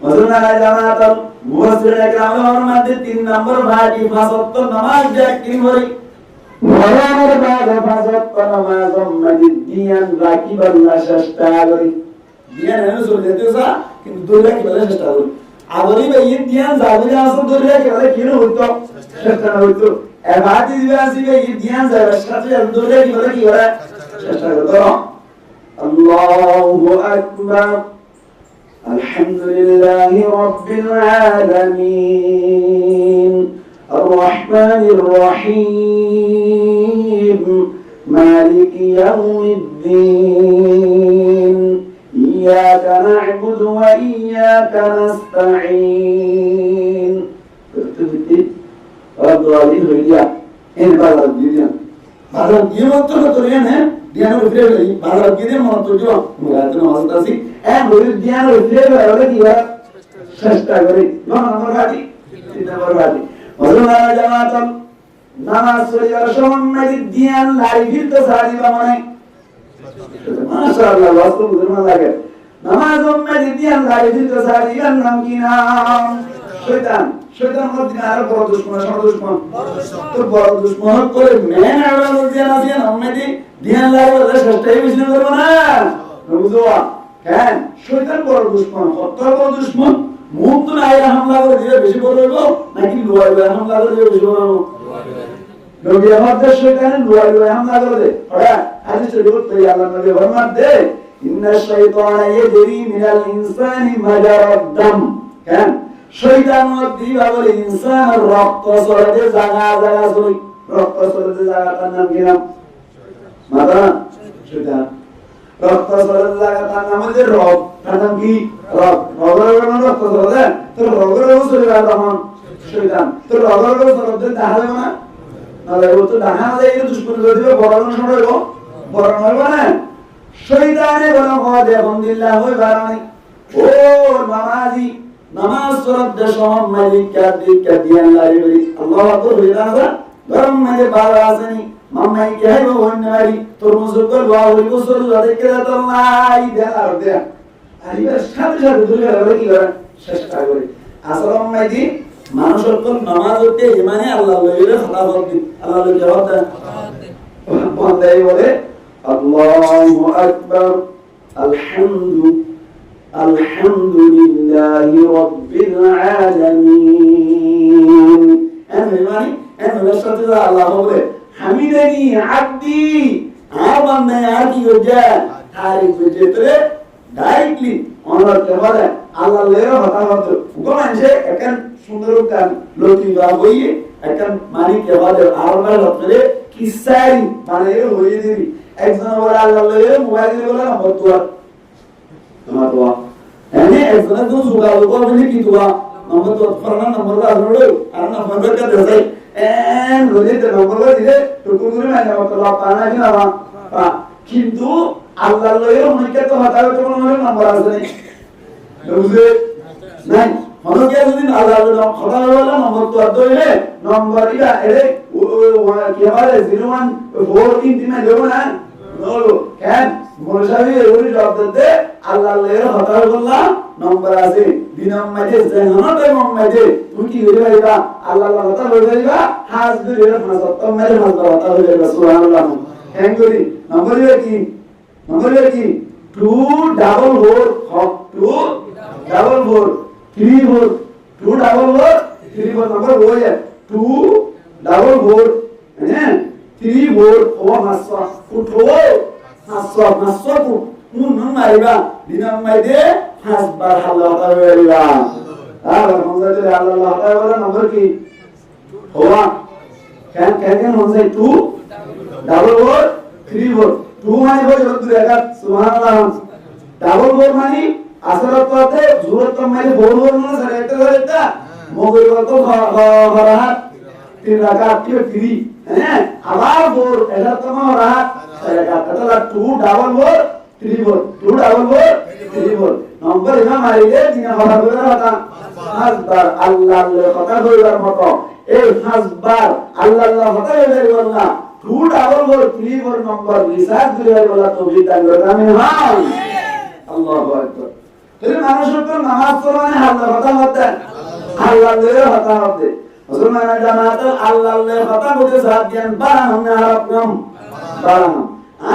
মুসলমানের জামাতাল মুফাসসিরিন কেরামের মধ্যে 3 নম্বর ভাটি 5 ওয়াক্ত নামাজ কি করি ওয়ালার বাদে 5 ওয়াক্ত নামাজ মসজিদ দিয়ান রাকিবাল্লাহ চেষ্টা করি দিয়ান এনে চলে যেতেছা কিন্তু দৌড়া কি বলে চেষ্টা করি আগরি ভাই দিয়ান যাবে আসল দৌড়া কি বলে কি হইতো চেষ্টা হইতো এবাদি দিবে আসিবে দিয়ান যাবে সাথে দৌড়া কি বলে কি করে চেষ্টা করতো আল্লাহু আকবার আলহামদুলিল্লাহি রাব্বিল আলামিন আর-রাহমানির রহিম মালিকি ইয়াউমিদ্দিন ইয়াকা না'বুদু ওয়া ইয়াকা নাস্তাঈন রব্বুল আলামিন হইয়া এন বাজার দিলেন বাজার দিয়ে মতো করেন হ্যাঁ দিয়ানো ফিরে গেলি বাজার দিয়ে মত তো মুরাদ নামাজ আসি এক হইল দিয়ানো ফিরে গেলে কি হয় চেষ্টা করি নম্বর গাড়ি 3 নম্বর গাড়ি মুসলমান জামাত নামাজ পড়ার সময় দিয়ান লাইফিল তো সারিবা মানে মাশাআল্লাহ ওয়াসু মুসলমান লাগে নামাজ উম্মে দিয়ান লাইফিল তো সারিবার নাম কি নাম শয়তান শয়তান মধ্যে আর বড় দুশমন তো বড় দুশমন করে মেন আওয়াজ দিয়ে না দিয়ে উম্মে ধ্যান লাগে ওদের চেষ্টাই বেশি করব না বুঝোয়া কেন শয়তান বড় দুশমন হত্যা বড় দুশমন মুখ তো নাই হামলা করে দিয়ে বেশি বড় হইবো নাকি লুয়াই হামলা করে দিয়ে বেশি বড় হইবো নবী আমাদের শয়তান লুয়াই হামলা করে দে ওরা হাদিসে বলতে আল্লাহ নবী ফরমান দে ইন্না শাইতানা ইয়াজরি মিনাল ইনসানি মাজারাদ দাম কেন শয়তান দিবা বলে ইনসানের রক্ত চলে জায়গা চলে রক্ত চলে জায়গাটার নাম কি নাম মাতা শয়তান রক্ত চলে জায়গাটার নাম হচ্ছে রগ তার নাম কি রগ রগের রক্ত চলে তো রগের চলে যায় তখন শয়তান তো রগের চলে দেখাবে না নালে ও তো দেখা যায় এই দুষ্কর্ম করে দিবে বড় সময় হইব বড় হইব না শয়তানে বলা হয় আলহামদুলিল্লাহ হই বারানি ও নামাজি নামাজ পড়তে সময় মালিক কা দিয়ান লাগে আল্লাহু আকবার হই না গরম মানে বাবা আসেনি মাম্মাই কি হয় অন্য বাড়ি তোর মুসলমান বাবা হই বছর ধরে কে তো নাই দেলা দে আইবার সাথে সাথে দুই করে কি করে চেষ্টা করে আসলে মাইদি মানুষের কোন নামাজ পড়তে ইমানে আল্লাহ লইলে ফলাফল দি আল্লাহ লইলে জবাব দেন বন্দাই বলে আল্লাহু আকবার আলহামদুলিল্লাহি রাব্বিল আলামিন এমনি সাথে আল্লাহ বলে হামিদানি আব্দি আর বান্দা আর কি করছে তারিফ করছে ডাইরেক্টলি অনার কে বলে আল্লাহ লেরো হতা হতো গোমানছে একন সুন্দর কান লতিবা হইয়ে একন মানি কে বলে আরবার হতরে কিসাই মানে হইয়ে দিবি একজন বলে আল্লাহ লেরো মোবাইল বলে নম্বর তোয়া তোমার তোয়া এনে একজন তো সুগাল বলে কি তোয়া নম্বর তো ফরনা নম্বর আসলো আর নম্বর কা দেই এন রোজে তো নম্বর দিলে টুকু করে মানে মত লাভ পানা কি না কিন্তু আল্লাহ লইও মনকে তো হতাও তো কোনো নম্বর আছে বুঝলে নাই মনকে যদি আল্লাহ লইও খোদা বলা নম্বর তো দইলে নম্বর ইয়া এরে কি বলে 014 দিনে দেব না বলো কেন মোরশাবি ওই জবাব দিতে আল্লাহ লইও হতাও বললা নম্বর আছে দিনাম মাঝে জাহানাতে মাঝে তুমি কি হইবা ইবা আল্লাহ হতা হইবা হাজ ধরে ফাসত মেরে হাজ হতা হইবা সুবহানাল্লাহ কেন করি নম্বর কি 2 ডাবল 4 2 ডাবল 4 3 4 2 ডাবল 4 3 4 নম্বর हो जाए 2 ডাবল 4 হ্যাঁ 3 4 ও হাসা উঠো হাসা কো মুন মারিবা দিনাম মাইদে হাসবার হালাতা হইবা আর হামজাতে আল্লাহ তাআলা নম্বর কি হওয়া কেন হচ্ছে 2 ডাবল 4 3 4 2 মানে হলো দূরে একা সুবহানাল্লাহ ডাবল 4 মানে আসরত করতে জুরত মানে 4 4 মানে সাড়ে একটা ধরে এটা মগর তো হরাহাত 3 রাকাত কি 3 হ্যাঁ আবার 4 এটা তো হরাহাত সাড়ে একটা তাহলে 2 ডাবল 4 3 4 2 ডাবল 4 3 4 নম্বর ইমাম মারিলে দিনা হওয়ার কথা হাসবার আল্লাহর কথা কইবার মতো এই হাসবার আল্লাহর কথা কইবার না 2 ডাবল 4 3 4 নম্বর রিসার্চ করে বলা তো বিদান করে আমি হ্যাঁ আল্লাহু আকবার তাহলে মানুষের তো নামাজ পড়া মানে আল্লাহ কথা হতে আল্লাহ লয়ে কথা হতে মুসলমান জামাত আল্লাহ লয়ে কথা বলতে সাথ দেন বারাম না রকম বারাম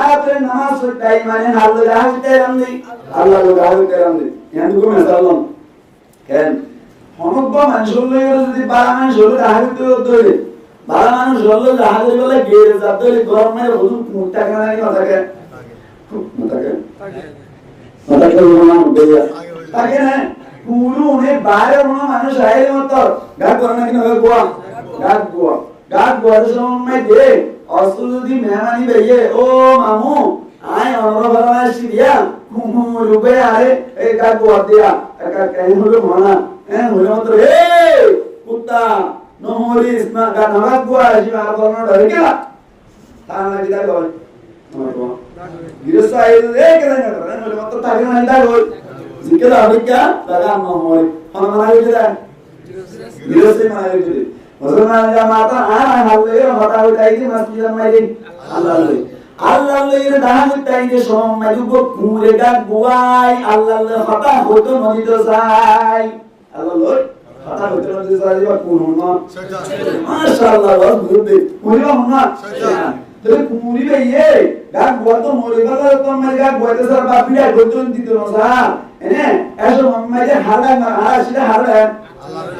আপনি নামাজ পড়তে মানে আল্লাহ রাহতে রামদি আল্লাহ রাহতে রামদি এন্ডুকো মেসালাম কেন সমগ্র মানুষের লয়ে যদি বারাম মানুষের রাহতে দইলে বারাম মানুষের রাহতে বলে গেরে যাতে গরমে হুজুর মুটটা কেন থাকে থাকে তাকে না দেয়া তাকে না পুরো নে বাইরে কোনো মানুষ আইলে মতো গাত করে না কিনা গোয়া গাত গোয়ার সময় দে অসল যদি মেহমানি বেয়ে ও মামু আয় অনরবরা আসি দিয়া কুমু রূপে আরে এই গাত গোয়া দিয়া একা কেন হলো মানা হলো মতো এ কুত্তা নহরিস না গাত নামাজ গোয়া আসি আর বলনো ধরে কেলা তার না কিদা কয় গিরস্ত আইলে এ কেন করে হলো মতো তাকে না দা কই জিকির হবে কি লাগা নহরি হনমানা হইছে গিরস্ত মানে হইছে মুসলমান জামাত আর হালে হতা হইতাই দি মসজিদ মাইরে আল্লাহ এর দাহান তাই যে সময় দুবো কুরে গা গুয়াই আল্লাহ হতা হতো নদী তো যাই আল্লাহ হতা হতো নদী যাই বা কোন না মাশাআল্লাহ বুঝতে কইবা না তবে কুরি বেয়ে গা গুয়া তো মরে গেল তো আমার গা গুয়াতে স্যার বাপিটা গতন দিত না স্যার এনে এসো মাম্মা যে হারা না আসলে হারা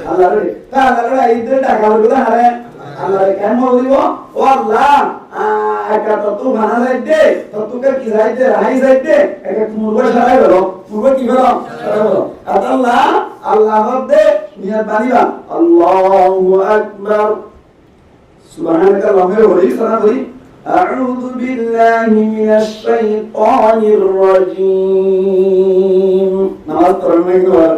আল্লাহ রে তা আল্লাহ এই যে টাকা গুলো হারে আল্লাহ কেন বলিব ও আল্লাহ একা তো বানা যাইতে তোকে কি যাইতে রাই যাইতে একা পূর্ব সারাই হলো পূর্ব কি হলো সারাই হলো আল্লাহ আল্লাহ হতে নিয়ত বানিবা আল্লাহু আকবার সুবহানাকা আল্লাহু ওয়া বিহামদিহি আউযু বিল্লাহি মিনাশ শাইতানির রাজীম নামাজ পড়নে কর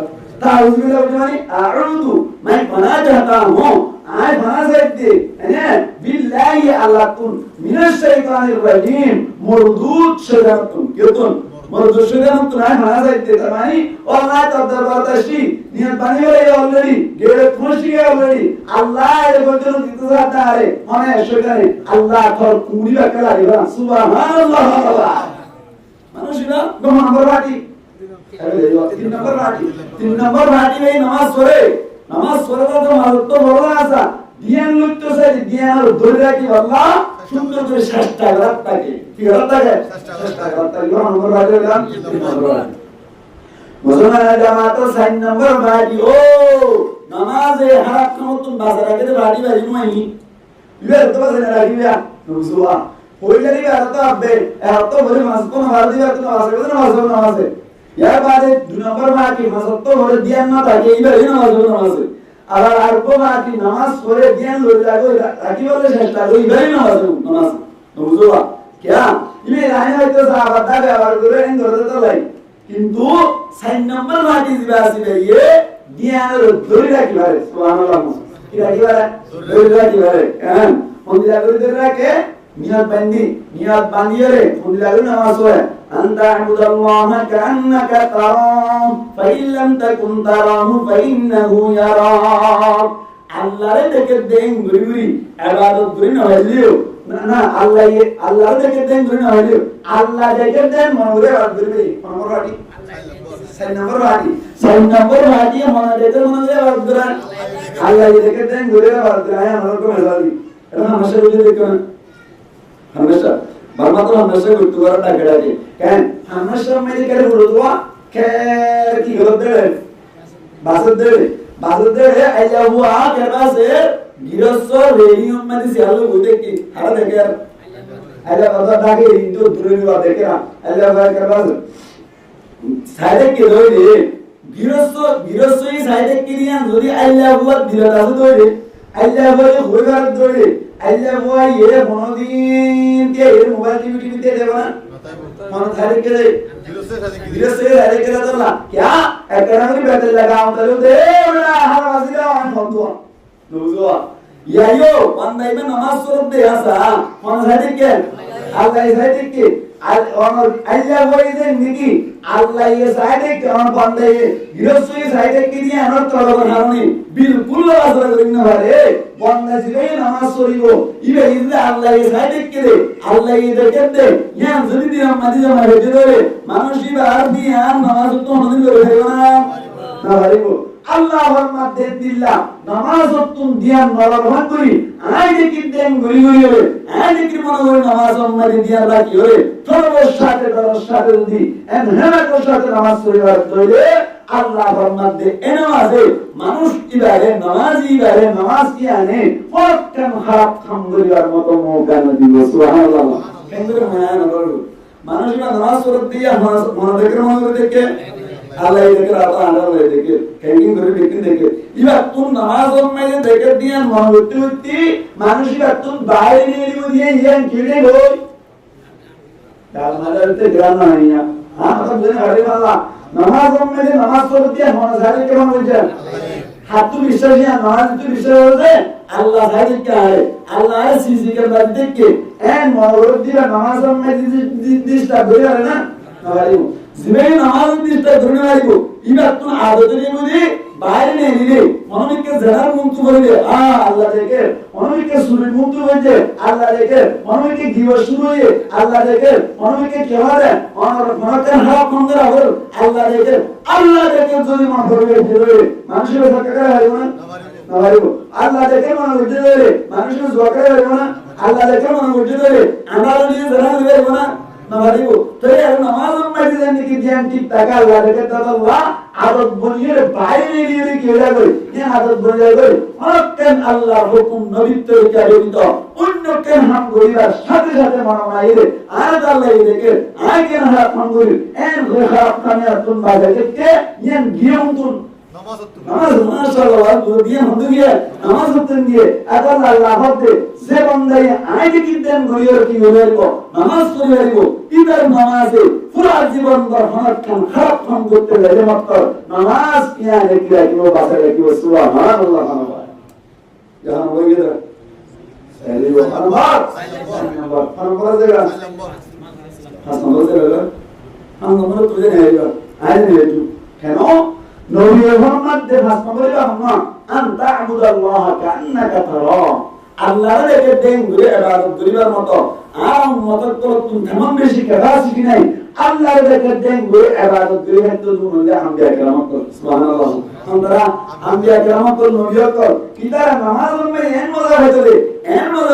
তাউযু বিল্লাহি মানে আউযু मैं पनाह चाहता हूं आय पनाह सकते है बिल्लाहि अल्लाहुन मिनश शैतानिर रजीम मरदूद शैतानुन क्यों मरदूद शैतानुन आय पनाह सकते तमानी और ना तब्दर बाताशी नियत बनी वाले ऑलरेडी गेड़े खुशी है ऑलरेडी अल्लाह ये बोलते हैं कितना जाता है हमें शैतान अल्लाह थोर पूरी बकला है सुभान अल्लाह मनुष्यना दो नंबर बाटी तीन नंबर बाटी में नमाज पढ़े নামাজ পড়াটা তো মারাত্মক বড় আছে ধ্যান লুটতেছে ধ্যান আর ধরে রাখি আল্লাহ সুন্দর করে চেষ্টা করতে কি করতে চেষ্টা করতে নম্বর বাজে দিলাম মুসলমান জামাত 6 নম্বর বাজি ও নামাজে হারাত নতুন বাজার আগে বাড়ি বাড়ি নই ইবে তো বাজে না রাখিয়া নুজুয়া হইলারি আর তো আবে আর তো বলে মাস কোন হার দিবা তো নামাজ यार बात है 2 नंबर में की मसद तो हो दिया ना था कि इधर ही नमाज আর আরবো মাটি নামাজ পড়ে জ্ঞান লই লাগো রাখি বলে চেষ্টা করি ইবাই নামাজ বুঝবা क्या ইমে রায় হয়তো সাহাবা দা ব্যবহার করে এন ধরে তো লাই কিন্তু 6 নম্বর মাটি দিবা আসিবে এ জ্ঞানের ধরে রাখি পারে সুবহানাল্লাহ কি রাখি পারে ধরে রাখি পারে হ্যাঁ মন্দিরা করে ধরে রাখে নিয়ত বান্ধিয়ে রে মন্দিরা করে নামাজ পড়ে أن تعبد الله كأنك تراه فإن لم تكن تراه فإنه يراك الله দেখে দেন গুরি ইবাদত করি না হইলিও না আল্লাহ দেখে দেন গুরি না হইলিও আল্লাহ দেখে দেন মনে করে গুরি নম্বর বাটি 6 নম্বর বাটি মনে দেখে গুরি আল্লাহ দেখে দেন গুরি বাটি আমার কো মেজালি এটা হামেশা বুঝে দেখুন হামেশা बरमात्मा हमेशा गुरुद्वारा डाकेड़ा के कैन हमेशा मेरी करे गुरुद्वारा के की गलत दे बासद दे आया हुआ के पास गिरस्व रेडियो में से आलू होते की हर देखे यार आया बता डाके इंदो दूर में बात देखे ना आया बात के पास साइड के दो रे गिरस्व ही साइड के लिए যদি আইলা हुआ দিলা দাসু দো রে আইলা हुआ হইবার দো রে আইলা हुआ ये মনোদিন তে এর মোবাইল টিভি তে দেব না মন খালি কে দে ধীরে से আরে কে দাদা क्या একাডেমি বেতন লাগাও তাহলে দে বড়া হার বাজিলা আন বন্ধু বুঝো ইয়াইও বান্দাইবে নামাজ পড়তে আসা মন খালি কে আল্লাহ খালি কে আর অনর আল্লাহ বইতে নিকি আল্লাহ এ সাইডে কোন বন্ধে গৃহস্থই সাইডে কি দিয়ে আনার তলব হারনি বিলকুল আসরা করিন না পারে বন্ধা জিবে নামাজ পড়িব ইবে ইজে আল্লাহ এ সাইডে কি রে আল্লাহ এ দেখে দে ইয়ান যদি দিন মাদি জমা হয়ে ধরে মানুষ ইবা আর দিয়ে আর নামাজ তো হদিন করে না না পারিব আল্লাহর মধ্যে দিল্লা নামাজ তুম দিয়া নরভান করি আই দেখি দেন গরি গরি হবে আই দেখি মনে করে নামাজ মধ্যে দিয়া রাখি হবে সর্বের সাথে যদি এন হেমার সাথে নামাজ পড়িবার দইলে আল্লাহর মধ্যে এনামাজে মানুষ কিবারে নামাজ কি আনে ফরকান খারাপ কাম করিবার মতো মৌকা না দিব সুবহানাল্লাহ কেন্দ্র মান করো মানুষ নামাজ পড়তে দিয়া মনে দেখে আল্লাহ দেখে আল্লাহ দেখে ক্যাম্পিং করে দেখে এবার তুম নামাজ মধ্যে দেখে দিয়ে মন করতে মানুষ এবার তুম বাইরে নিয়ে দিয়ে ইয়ান কিনে গই ডাল মাদারতে গ্রাম না আমরা জানি আরে আল্লাহ নামাজ মধ্যে নামাজ পড়তে মন সারে কেমন হয়েছে হাত বিশ্বাসী নামাজ তো বিশ্বাস হচ্ছে আল্লাহ সারে কে আরে আল্লাহ সিজি কে বাদ দেখে এন মন করতে নামাজ মধ্যে দিশটা ধরে আরে না নামাজ জিবে নামাজ দিশটা ধরে রাখবো এবার তুই আদত নিয়ে বুঝি বাইরে নিয়ে নিলে মনোবিকে জেনার মুক্ত করবে আল্লাহ দেখে মনোবিকে সুরের মুক্ত হয়েছে আল্লাহ দেখে মনোবিকে জীব শুরু হয়ে আল্লাহ দেখে মনোবিকে কেবারে মনকে হারাপ মন্দির হবে আল্লাহ দেখে যদি মন করবে দিবে মানুষের সরকার হারিব না হারিব আল্লাহ দেখে মন করতে দেবে মানুষের সরকার হারিব না আল্লাহ দেখে মন করতে দেবে আমরা যদি জেনা দিবে না নামারিব তাই আর নামাজ মধ্যে জানি কি জ্ঞান ঠিক টাকা আল্লাহ দেখে আল্লাহ আদত বনিয়ে বাইরে নিয়ে কেড়া করে এই আদত বনিয়ে করে অনেকক্ষণ আল্লাহর হুকুম নবীত্ব কারিত অন্য কেন হাম করিবার সাথে সাথে মনে মাইরে আর আল্লাহ দেখে আই কেন হাত মন করি এন খারাপ কানে তুন বাজে কে ইয়ান গিয়ম তুন নামাজ মাশাআল্লাহ দিয়ে হতে গিয়ে নামাজ পড়তে গিয়ে আল্লাহ হতে যে বান্দাই আইতে কিদেন গরিয়র কি হইব নামাজ পড়ে হইব ইদার নামাজে পুরো জীবন ভর হনকান খারাপ কাম করতে লাগে মাত্র নামাজ কিয়া রেখে রাখিব বাসা রাখিব সুবহানাল্লাহ জান হই গেল সাইলি ওয়ার নম্বর নম্বর দেবা হাসান বলতে গেল আমরা তুই নেইবা আইনে নেইতু কেন নবী মুহাম্মদ দে ভাষণ বলে আমরা আনতা আবুদাল্লাহ কান্নাকা তারা আল্লাহর দেখে দেন ঘুরে ইবাদত করিবার মতো আর মত তো তুমি তেমন বেশি ক্যাপাসিটি নাই আল্লাহর দেখে দেন ঘুরে ইবাদত করিবার তো তুমি আম্বিয়া কেরামত সুবহানাল্লাহ আমরা আম্বিয়া কেরামত নবীয়ত কিতারা নামাজ মে এন মজা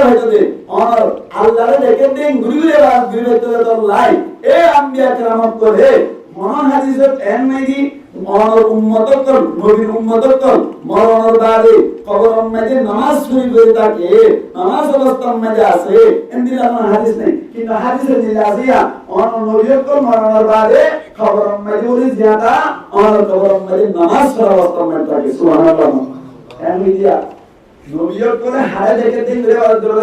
হইতলে আর আল্লাহর দেখে দেন ঘুরে ইবাদত করিবার তো লাই এ আম্বিয়া কেরামত করে মহান হাদিসত এন নাকি মরণ উম্মতকল নবীর উম্মতকল মরণের বাদে কবরের মধ্যে নামাজ শুরু করে থাকে নামাজ অবস্থার মধ্যে আছে এমনি আমার হাদিস নেই কিন্তু হাদিসে দিলে আসিয়া অন নবীকল মরণের বাদে কবরের মধ্যে ওই জিয়াদা অন কবরের মধ্যে নামাজ পড়া অবস্থার মধ্যে থাকে সুবহানাল্লাহ এমনি দিয়া নবীকল হারে দেখে দিন রে বাদর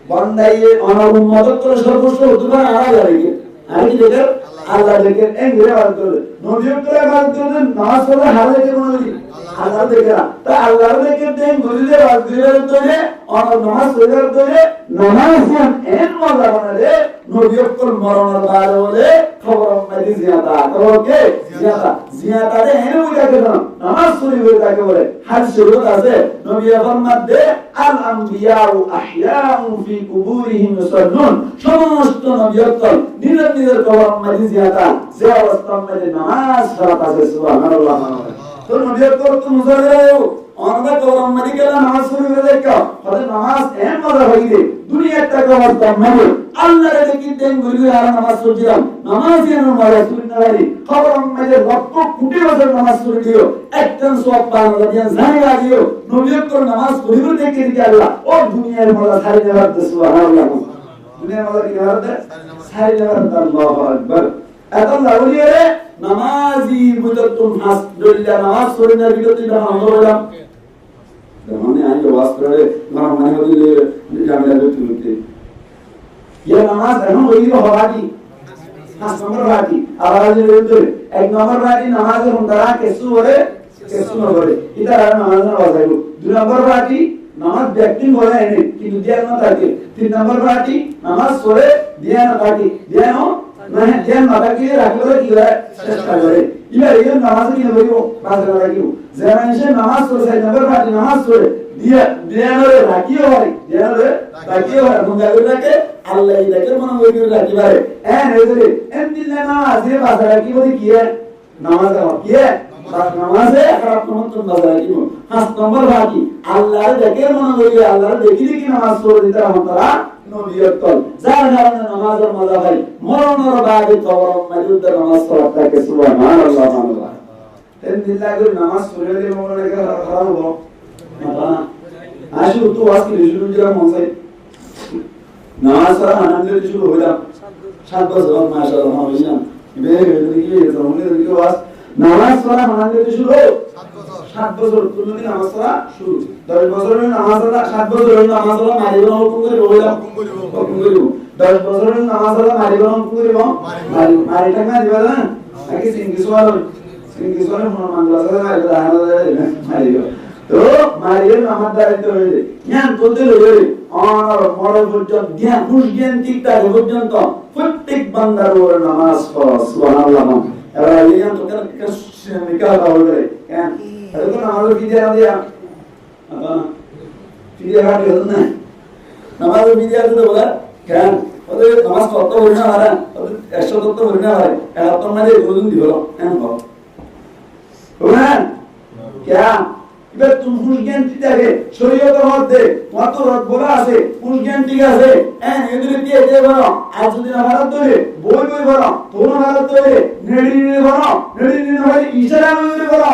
বন্দাইয়ে অন উম্মতকল সর্বস্ব উদ্ধার আড়া লাগে আর কি দেখে আল্লাহ দেখে এই ঘুরে বাদ করে নবীর করে বাদ করে নামাজ পড়লে হাল দেখে মনে করি আল্লাহ দেখে তা আল্লাহ দেখে দেন ঘুরে বাদ করে তোরে অন নামাজ পড়ে তোরে নামাজ এন মজা বানালে নবীর করে মরণের বাদ বলে খবর মাইদি জিয়াদা ওকে জিয়াদা রে এন বুঝা কেন নামাজ পড়ি হয়ে থাকে বলে হাদিস শরীফ আছে নবী ফরমাতে আল আমবিয়াউ আহইয়াউ ফি কুবুরিহিম ইউসাল্লুন সমস্ত নবীয়তল নিজের কবর মাইদি জিয়াদা যে অবস্থার মধ্যে নামাজ পড়া আছে সুবহানাল্লাহ তো নবীয়তল তো মুজাহিরাও আমরা কবর মাইদি গেলে নামাজ পড়ি হয়ে দেখো তাহলে নামাজ এন মজা হইবে দুনিয়ার টাকা অবস্থা মানে আল্লাহর দেখি দেন ঘুরে আর নামাজ পড়ছিলাম নামাজ এর মজা শুনি না ভাই খবর মাইদি লক্ষ কোটি বছর নামাজ পড়ি দিও একজন সওয়াব পাওয়া যায় জায়গা দিও নবীয়তল নামাজ পড়িবে দেখে দিকে আল্লাহ ও দুনিয়ার মজা ছাড়ি দেওয়ার সুবহানাল্লাহ দুনিয়ার মজা কি দেওয়ার ছাড়ি দেওয়ার আল্লাহু আকবার এখন লাউলিয়ে নামাজি বুঝতুম হাস দল্লা নামাজ পড়ে না বিরতি না আমরা বললাম মানে আজ ওয়াজ করে আমার মনে হইলে জামিলা দুটি ये नमाज এখন ওই হওয়াটি পাঁচ নম্বর বাটি আওয়াজের ভিতরে এক নম্বর বাটি নামাজের হুন্দারা কেসু করে কেসু না করে এটা নামাজ না বাজাইবো দুই নম্বর বাটি নামাজ ব্যক্তি বলে এনে কিন্তু ধ্যান না থাকে 3 নম্বর পার্টি নামাজ পড়ে ধ্যান না থাকে ধ্যান মানে ধ্যান না থাকে রাখলে কি হয় চেষ্টা করে ইলা এই নামাজ কি হইব বাজার লাগিও যেমন সে নামাজ পড়ে 4 নম্বর পার্টি নামাজ পড়ে ধ্যানরে রাখিও হয় ধ্যানরে রাখিও হয় মুঙ্গাগুলাকে আল্লাহ দেখে মনে হইবে রাখি পারে এন দিলে নামাজ এ বাজার কি বলি কি নামাজ কি নামাজে খারাপ নমতন বাজার কি 5 নম্বর বাকি আল্লাহর দেখে মনে হইবে আল্লাহর দেখি কি নামাজ পড়ে দিতে আমরা নবিয়ত যার কারণে নামাজের মজা ভাই মরণের বাদে কবর মজুদের নামাজ পড়তে সুবহানাল্লাহ আল্লাহ এন দিলে করে নামাজ পড়ে দিলে মনে খারাপ হবে আসলে তো আজকে শুরু করা মন চাই নামাজ পড়া আনন্দ শুরু হইলাম 7 বছর মাশাআল্লাহ হইলাম বের হয়ে গিয়ে জমনে দিকে ওয়াজ নামাজ পড়া আনন্দ শুরু 7 বছর তুমি নামাজ পড়া শুরু 10 বছরের নামাজ পড়া 7 বছরের নামাজ পড়া মারিব হুকুম করে হইলাম হুকুম করিব 10 বছরের নামাজ পড়া মারিব হুকুম করিব মারি টাকা দিবা না আগে সিঙ্গি সোয়াল মানলাসা মারিব তো মারিয়ে আমার দায়িত্ব হয়েছে জ্ঞান করতে হলে আর মরণ পর্যন্ত জ্ঞান জ্ঞান ঠিক থাকে পর্যন্ত প্রত্যেক বান্দার উপর নামাজ পড়া সুবহানাল্লাহ এবার এই তো কেন নিকাল হবে কেন এটা তো নামাজ বিদ্যা না দিয়া বিদ্যা কাটে না নামাজ বিদ্যা তো বলা কেন ওদের নামাজ কত হই না আর 100 তত্ত্ব হই না ভাই এটা তো মানে রোজন দিব কেন হবে কেন এবার তুমি জ্ঞান ঠিক আছে শরীয়তের মধ্যে কত রদ বলা আছে জ্ঞান ঠিক আছে এগুলো দিয়ে দিয়ে বলো আর যদি না ভারত ধরে বই বই বলো তোর ভারত ধরে নেড়ি বলো নেড়ি ভাই ইশারা করে বলো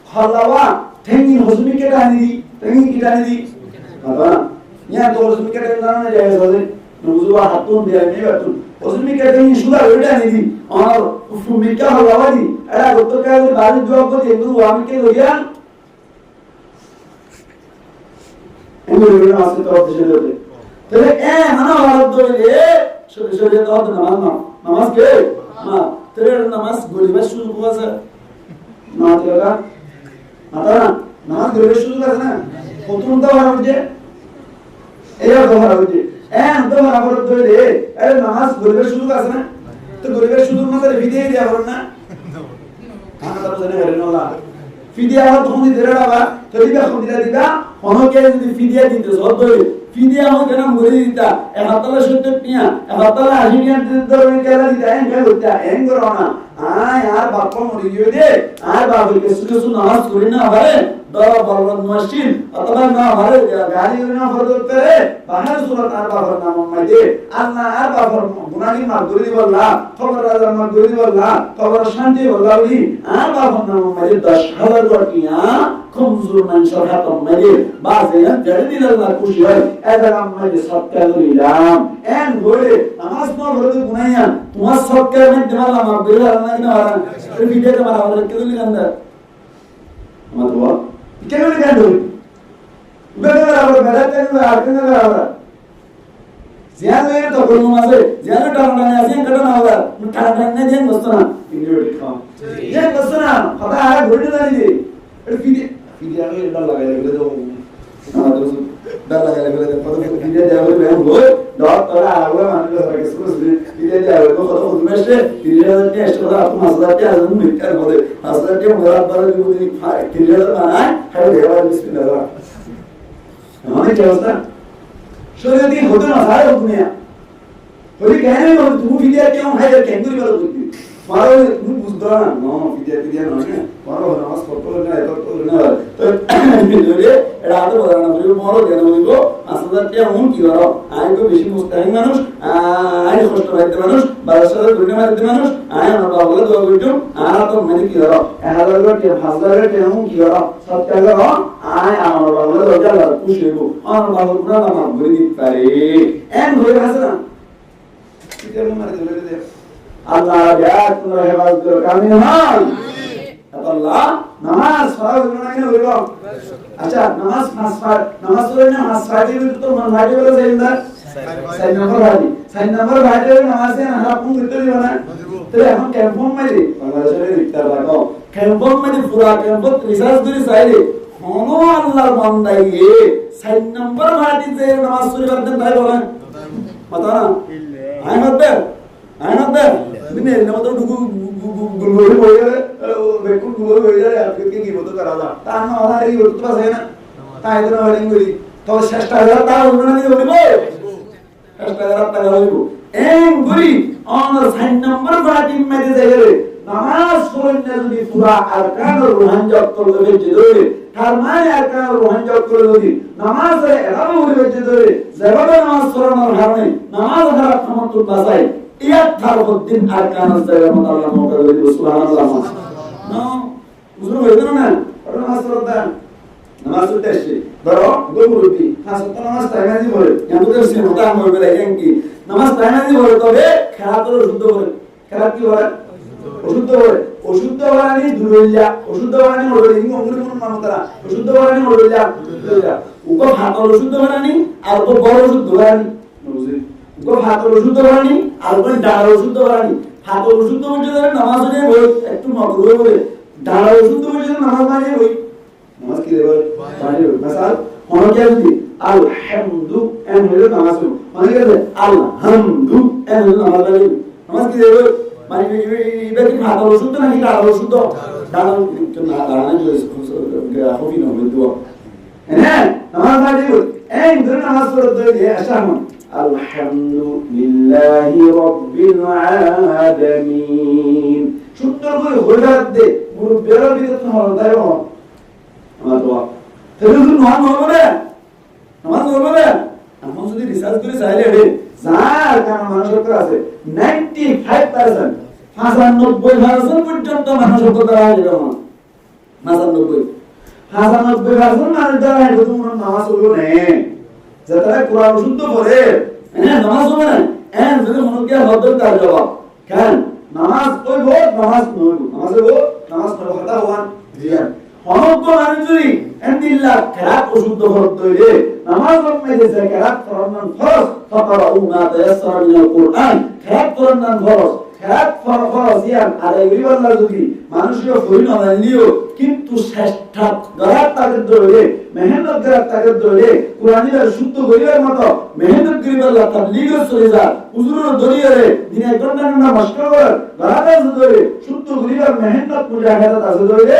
হলাওয়া ঠেঙ্গি হসমি কেটে আনি দি ঠেঙ্গি কেটে আনি দি বাবা ইয়া তো হসমি কেটে না যায় আছে নজুয়া হাতুন দেয়া নেই বাতুন হসমি কেটে নি সুদা ওইটা আনি দি আর ফুমিকা হলাওয়া দি এরা গত কাজে বাড়ি জব করে এগুলো আমি কে লইয়া এগুলো নামাজ তো অবশ্যই হবে তাহলে মানা ভারত ধরে সরে তো নামাজ না নামাজ কে না তাহলে নামাজ গরিবের সুযোগ আছে না তেরা মাতা নামাজ গরিবের সুযোগ আছে না প্রথম তো ভালো হচ্ছে এরা তো ভালো হচ্ছে তো ভারত ধরে আরে নামাজ গরিবের সুযোগ আছে না তো গরিবের সুযোগ না তাহলে বিদিয়ে দেয়া হবে না ana ta bozane garenola fidiya ho toni deraba toliba khudira dida ono ke যদি fidiya দিতে সদই fidiya ho কেন মরে দিতা এক হাতলা 70 টিয়া এক হাতলা 80 টিয়া ধরে কেলা দিতা এন গেল তা এন করোনা আর বাপ মরে গিয়ে দে আর বাবুকে সুসু নামাজ করি না ভাই দরা বলবন মসজিদ অথবা না ভাই গাড়ি না ফরদতে বাহার সুরত আর বাবার নাম মাইদে আল্লাহ আর বাবার গুনাহি মাফ করে দিবল্লাহ খবর রাজা মাফ করে দিবল্লাহ খবর শান্তি বল্লাহি আর বাবার নাম মাইদে 10000 টাকা খুমজুর মান শরহাত মাইদে বাজে জড়ি দিল্লাহ খুশি হয় এদা মাইদে সবকা দিলাম এন বলে নামাজ না পড়লে গুনাহিয়া তোমার সবকা মধ্যে দিমালা মাফ করে আল্লাহ না আর ভিডিওতে মারা হলো কেন লিখন্দা আমার তো কেন লিখন্দা বেলা আবার বেলা কেন আর কেন আবার জিয়ান লয়ে তো কোন মাসে জিয়ান টানা আছে কেন না আবার টানা না দেন বসনা ভিডিও দেখাও দেন বসনা কথা আর ঘুরে না দিদি এটা ভিডিও আমি এটা লাগাই লাগলে তো আমাদের ডাল লাগাই লাগলে তো ভিডিও দেওয়া হবে আমি বল ডট তোরা আগলা মানে লাগে সুস ভিডিও দেওয়া হবে তো কত মেসে ভিডিও তে এক্সট্রা আপনি মাসলাতে আজ আমি মিটার বলে মাসলাতে মোরাদ বলে যদি ভিডিও বানায় তাহলে দেওয়া বিসমিল্লাহ অনেক অবস্থা শরীয়তে হতো না সারা দুনিয়া বলি কেন তুমি ভিডিও কেন হয় কেন করে বলো তুমি মারো তুমি বুঝতো না না ভিডিও না মারো নামাজ পড়তো না এত না তো ভিডিওরে এটা আদৌ বলা না বলি মারো কেন বলিব আসলে এমন কি করো আই তো বেশি মুস্তাহিন মানুষ আই কষ্ট পাইতে মানুষ বারসারে দুনিয়া মারতে মানুষ আই না বলে তো কইতো আর তো মানে কি করো 1000 টাকা 5000 টাকা এমন কি করো সব টাকা করো আই আমার বলে তো জালা খুশিব আমার বাবা পুরা নামাজ বলি দিতে পারে এন হয়ে আছে না ভিডিও মারতে বলে দে আল্লাহ জাত তোমরা হেফাজত করো কামিন হয় আল্লাহ নামাজ ফরজ না কেন বলবো আচ্ছা নামাজ নামাজ পড়ে না নামাজ পড়ে তো মন ভাই বলে যাইন্দা সাই নম্বর ভাইদের নামাজে না আপনি দিতে দিবা না তাহলে এখন ক্যাম্পন মারি বাংলাদেশের লিখতে লাগো ক্যাম্পন মানে পুরা ক্যাম্পত রিসার্চ করে চাইলে হনো আল্লাহর বান্দাই এ 4 নম্বর ভাটিতে নামাজ পড়ে বাদেন তাই বলেন মাতা না আয় মত তুমি এর মত ডুগু গুলগুলি হয়ে গেলে বেকুল গুলো হয়ে যায় আর কি মত করা যায় তা না আমার এই তো আছে না তাই তো হরিং করি তো চেষ্টা করা তা উন্নয়ন নিয়ে বলিব চেষ্টা করা তা হইব এম করি অনার 4 নম্বর ভাটি মেরে যাবে নামাজ পড়েন যদি পুরা আরকানুর রুহান জপ করলে যদি তার মানে আরকানুর রুহান জপ করলে যদি নামাজে এভাবে হইবে যদি যেভাবে নামাজ পড়ানোর কারণে নামাজ খারাপ সমর্থন বাঁচায় ইয়াত্তার দিন আরকানুর জায়গা মত আল্লাহ মওকা দিব সুবহানাল্লাহ না বুঝলো হইতো না নামাজ পড়তেন নামাজ পড়তে আসছে ধরো গোমুরুতি হাসত নামাজ তাইমাজি বলে আমাদের সিমতা হইবে দেখেন কি নামাজ তাইমাজি বলে তবে খেলাধুলা শুদ্ধ করে খেলা কি হয় অশুদ্ধ বানানি দুরইয়া অশুদ্ধ বানানি ওরইয়া ইংরেজি কোন নাম তারা অশুদ্ধ বানানি ওরইয়া উকো ভাতল অশুদ্ধ বানানি আর উকো বড় অশুদ্ধ বানানি উকো ভাতল অশুদ্ধ বানানি আর উকো ডাল অশুদ্ধ বানানি ভাতল অশুদ্ধ বলতে ধরে নামাজ পড়ে বই একটু মগর বলে ডাল অশুদ্ধ বলতে নামাজ বানিয়ে বই নামাজ কি রে বানিয়ে বই মাসাল অনকে আলহামদু এন হলো নামাজ মানে কি আলহামদু এন হলো নামাজ বানিয়ে নামাজ কি রে মানে এটা কি ভাত ওষুধ নাকি ডাল ওষুধ ডাল না দাঁড়ানো হবি না বলতো হ্যাঁ নামাজ পড়ি এই ধরে নামাজ পড়তে দিয়ে আসাম আলহামদুলিল্লাহি রাব্বিল আলামিন সুন্দর করে হইলাত দে পুরো বেরো ভিতর হল তাই আমার দোয়া তাহলে তো নামাজ হবে না নামাজ হবে না আমরা যদি রিসার্চ করে চাইলে রে যার কারণ মানুষের আছে 95% 95% পর্যন্ত মানুষের কথা আছে না 95% মানুষ দ্বারা এটা তোমার নামাজ হলো না যারা কোরআন শুদ্ধ পড়ে হ্যাঁ নামাজ হবে না হ্যাঁ যদি মনকে হদ্দ তার জবাব কেন নামাজ হইব নামাজ নইব নামাজ হইব নামাজ পড়ো কথা হওয়ান জিয়ান অনন্ত মানুষই আলহামদুলিল্লাহ খেলাত অশুদ্ধ হতে নামাজ পড়তে যে খেলাত ফরমান ফরজ ফাকরাউ মা তায়াসসারা মিনাল কুরআন খেলাত ফরমান ফরজ খেলাত ফরজ ইয়ান আর এইগুলা যদি মানুষের ফরিন আনলিও কিন্তু চেষ্টা করার তাকে ধরে মেহনত করার তাকে ধরে কোরআনের শুদ্ধ করিবার মতো মেহনত করিবার তাবলীগ চলে যায় হুজুরের দরিয়ারে দিনে এক ঘন্টা না মাস্টার গলাটা ধরে শুদ্ধ করিবার মেহনত মুজাহিদাত আছে ধরে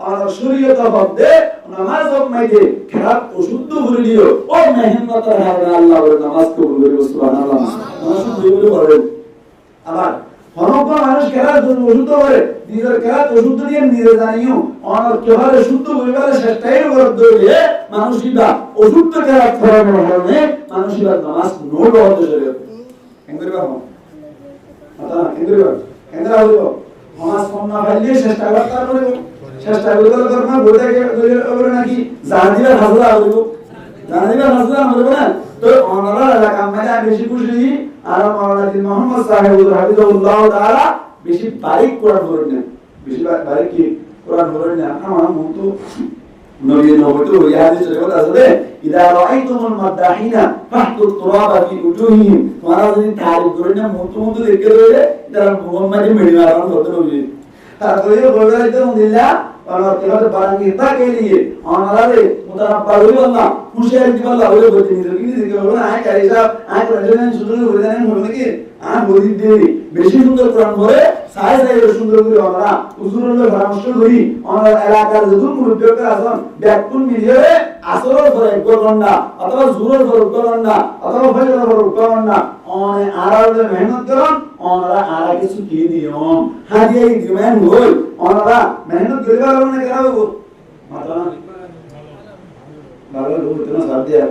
আর শরীয়ত বাদে নামাজ মাইদে খারাপ অশুদ্ধ করে দিও ও মেহনতের হারে আল্লাহ বলে নামাজ কবুল করবে সুবহানাল্লাহ নামাজ কবুল করে আবার হরফ মানুষ খারাপ অশুদ্ধ করে নিজের খারাপ অশুদ্ধ দিয়ে নিজে জানিও আর কিভাবে শুদ্ধ করিবার চেষ্টাই করতে হলে মানুষিবা অশুদ্ধ খারাপ করার কারণে মানুষিবা নামাজ নোট হতে শুরু করে কেন করবে মাতা কেন করবে কেন হইব নামাজ কম না পাইলে চেষ্টা করতে পারবে চেষ্টা করলে করবে বইটাকে বলে নাকি জানিবার হাসলা হইব জানিবার হাসলা হবে না তো ওনারা এলাকা মানে বেশি খুশি আর মাওলানা মুহাম্মদ সাহেব হাফিজাহুল্লাহ তাআলা বেশি বারিক কোরআন পড়েন না বেশি বারিক কি কোরআন পড়েন না আমার মতো নবীর নবুয়ত ওই হাদিস রেওয়াত আছে ইদা রাআইতুমুল মাদাহিনা ফাহতু তুরাবা ফি উজুহিহিম তোমরা যদি তারিফ করেন না মতো দেখে রইলে তারা মুহাম্মাদি মেডি মারানো হতো নবী তারপরে বলে আলহামদুলিল্লাহ और केवल बारंगीता के लिए ऑनरारे मुतनब्बा हुई वल्ला खुशियार की वल्ला हुई बोलते नहीं लेकिन इसके बोलना आए कारी साहब आए प्रजनन सुंदर हो जाने बोलने की आ बोली दे বেশি সুন্দর কোরআন পড়ে সাই সাই সুন্দর করে আমরা হুজুরের পরামর্শ করি আমরা এলাকার যত মুরব্বিরা আছেন ব্যাকুল মিলিয়ে আসরের পরে এক ঘন্টা অথবা জোরের পরে এক ঘন্টা অথবা ফজরের পরে এক ঘন্টা অনে আরামে মেহনত করুন ওনারা আরা কিছু কি দিও হাদিয়া দিবেন হই ওনারা মেহনত করিবার না কেন হবো মাতা ভালো লোক তো না সাথ দিয়া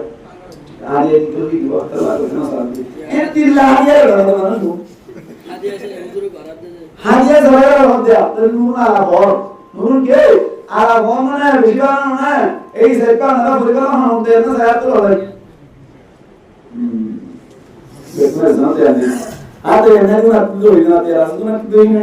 হাদিয়া দিতে দিব তাহলে না সাথ দিয়া এর তিল্লা হাদিয়া করে মানুষ হাদিয়া জবাইরা বাদ দেয়া তো নুন আলা বড় নুন কে আলা বড় মানে বেশি বানানো না এই সেটা না পরিকল্পনা হতে না সায়াত তো হয় দেখো জানতে আনি আতে এমনি না তো হই না তেরা সুনা তো হই না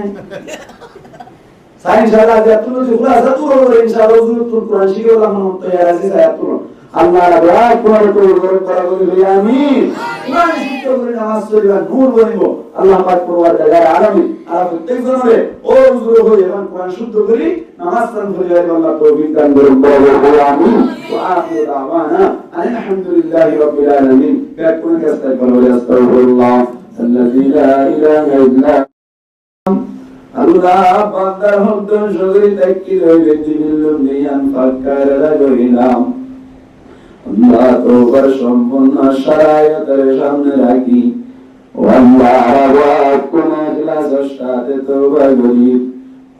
সাই ইনশাআল্লাহ যা তুমি খুলা যা তো ইনশাআল্লাহ তুমি কোরআন শিখে বলা মন তো ইয়ার আছে সায়াত তো আল্লাহ রাব্বুল কোন কবুল করে বলি আমিন। ইমান শিক্ষা করে নামাজ পড়িবা নূর বনিব আল্লাহ পাক পরওয়ারদিগার আলামিন আর প্রত্যেক জনরে ও হুজুর হই এবং কোরআন শুদ্ধ করি নামাজ পড়ন করিবার আল্লাহ তৌফিক দান করুন বলি আমিন। ওয়া আখিরু দাওয়ানা আলহামদুলিল্লাহি রাব্বিল আলামিন। কোন কাজটা বলে আস্তাগফিরুল্লাহ আল্লাযী লা ইলাহা ইল্লা আল্লাহ বান্দার হক শরীর তাকিল হইলে জিনিলুম নিয়ান ফাক্কার লাগইলাম আল্লাহ তোবার সম্পূর্ণ শরায়তের সামনে রাখি ও আল্লাহ কোন ইখলাসের সাথে তওবা করি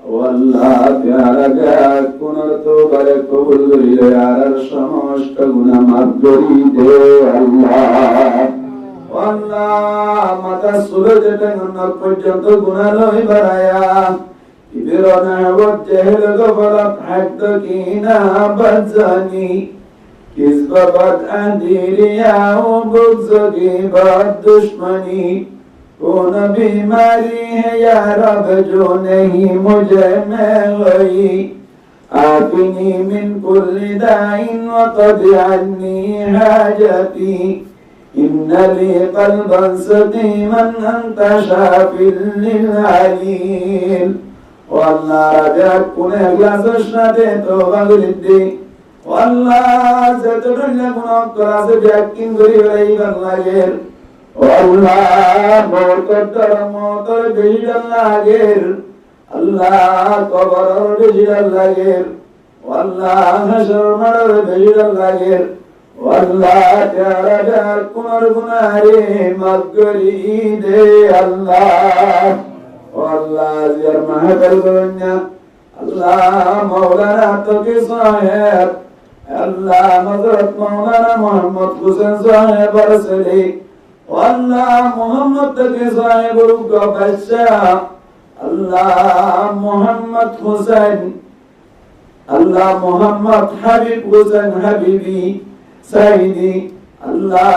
ও আল্লাহ প্যারা গাক কোন তওবার কবুল করিলে আর সমস্ত গুনাহ মাফ করি দে আল্লাহ। আল্লাহ মাতা সূরজ থেকে পর্যন্ত গুনাহ লই বাড়ায়া ইবরানা ওয়াজহিল গফরাত হাদ কিনা বাজানি किस्बत अंधेरिया बुग़्ज़ की बात दुश्मनी कौन बीमारी है या रब जो नहीं मुझे में गई आफिनी मिन कुल्ली दाइन वक़द अन्नी हाजती इन्न ली क़ल्बन सक़ीमन अंत शाफ़िल लिल अलील। अल्लाह रब्बक कुने इखलास साथे तौबा करिदे আল্লাহ যতটুকু গুনাহ করা আছে ব্যাকিং করি বেলাইবার লাগের আল্লাহ বরকতর মতর বেশির লাগের আল্লাহ কবরের বেশির লাগের আল্লাহ হাসর মার বেশির লাগের আল্লাহ তারা কোন গুনাহে মাফ করি দে আল্লাহ। আল্লাহ জিয়ার মাহফিল করুন আল্লাহ মাওলানা তোকে সাহেব আল্লাহ হযরত মাওলানা মোহাম্মদ হোসেন সাহেব বরসলি আল্লাহ মোহাম্মদ তোকে সাহেব রুকা বাদশাহ আল্লাহ মোহাম্মদ হোসেন আল্লাহ মোহাম্মদ হাবিব হোসেন হাবিবি সাইদি আল্লাহ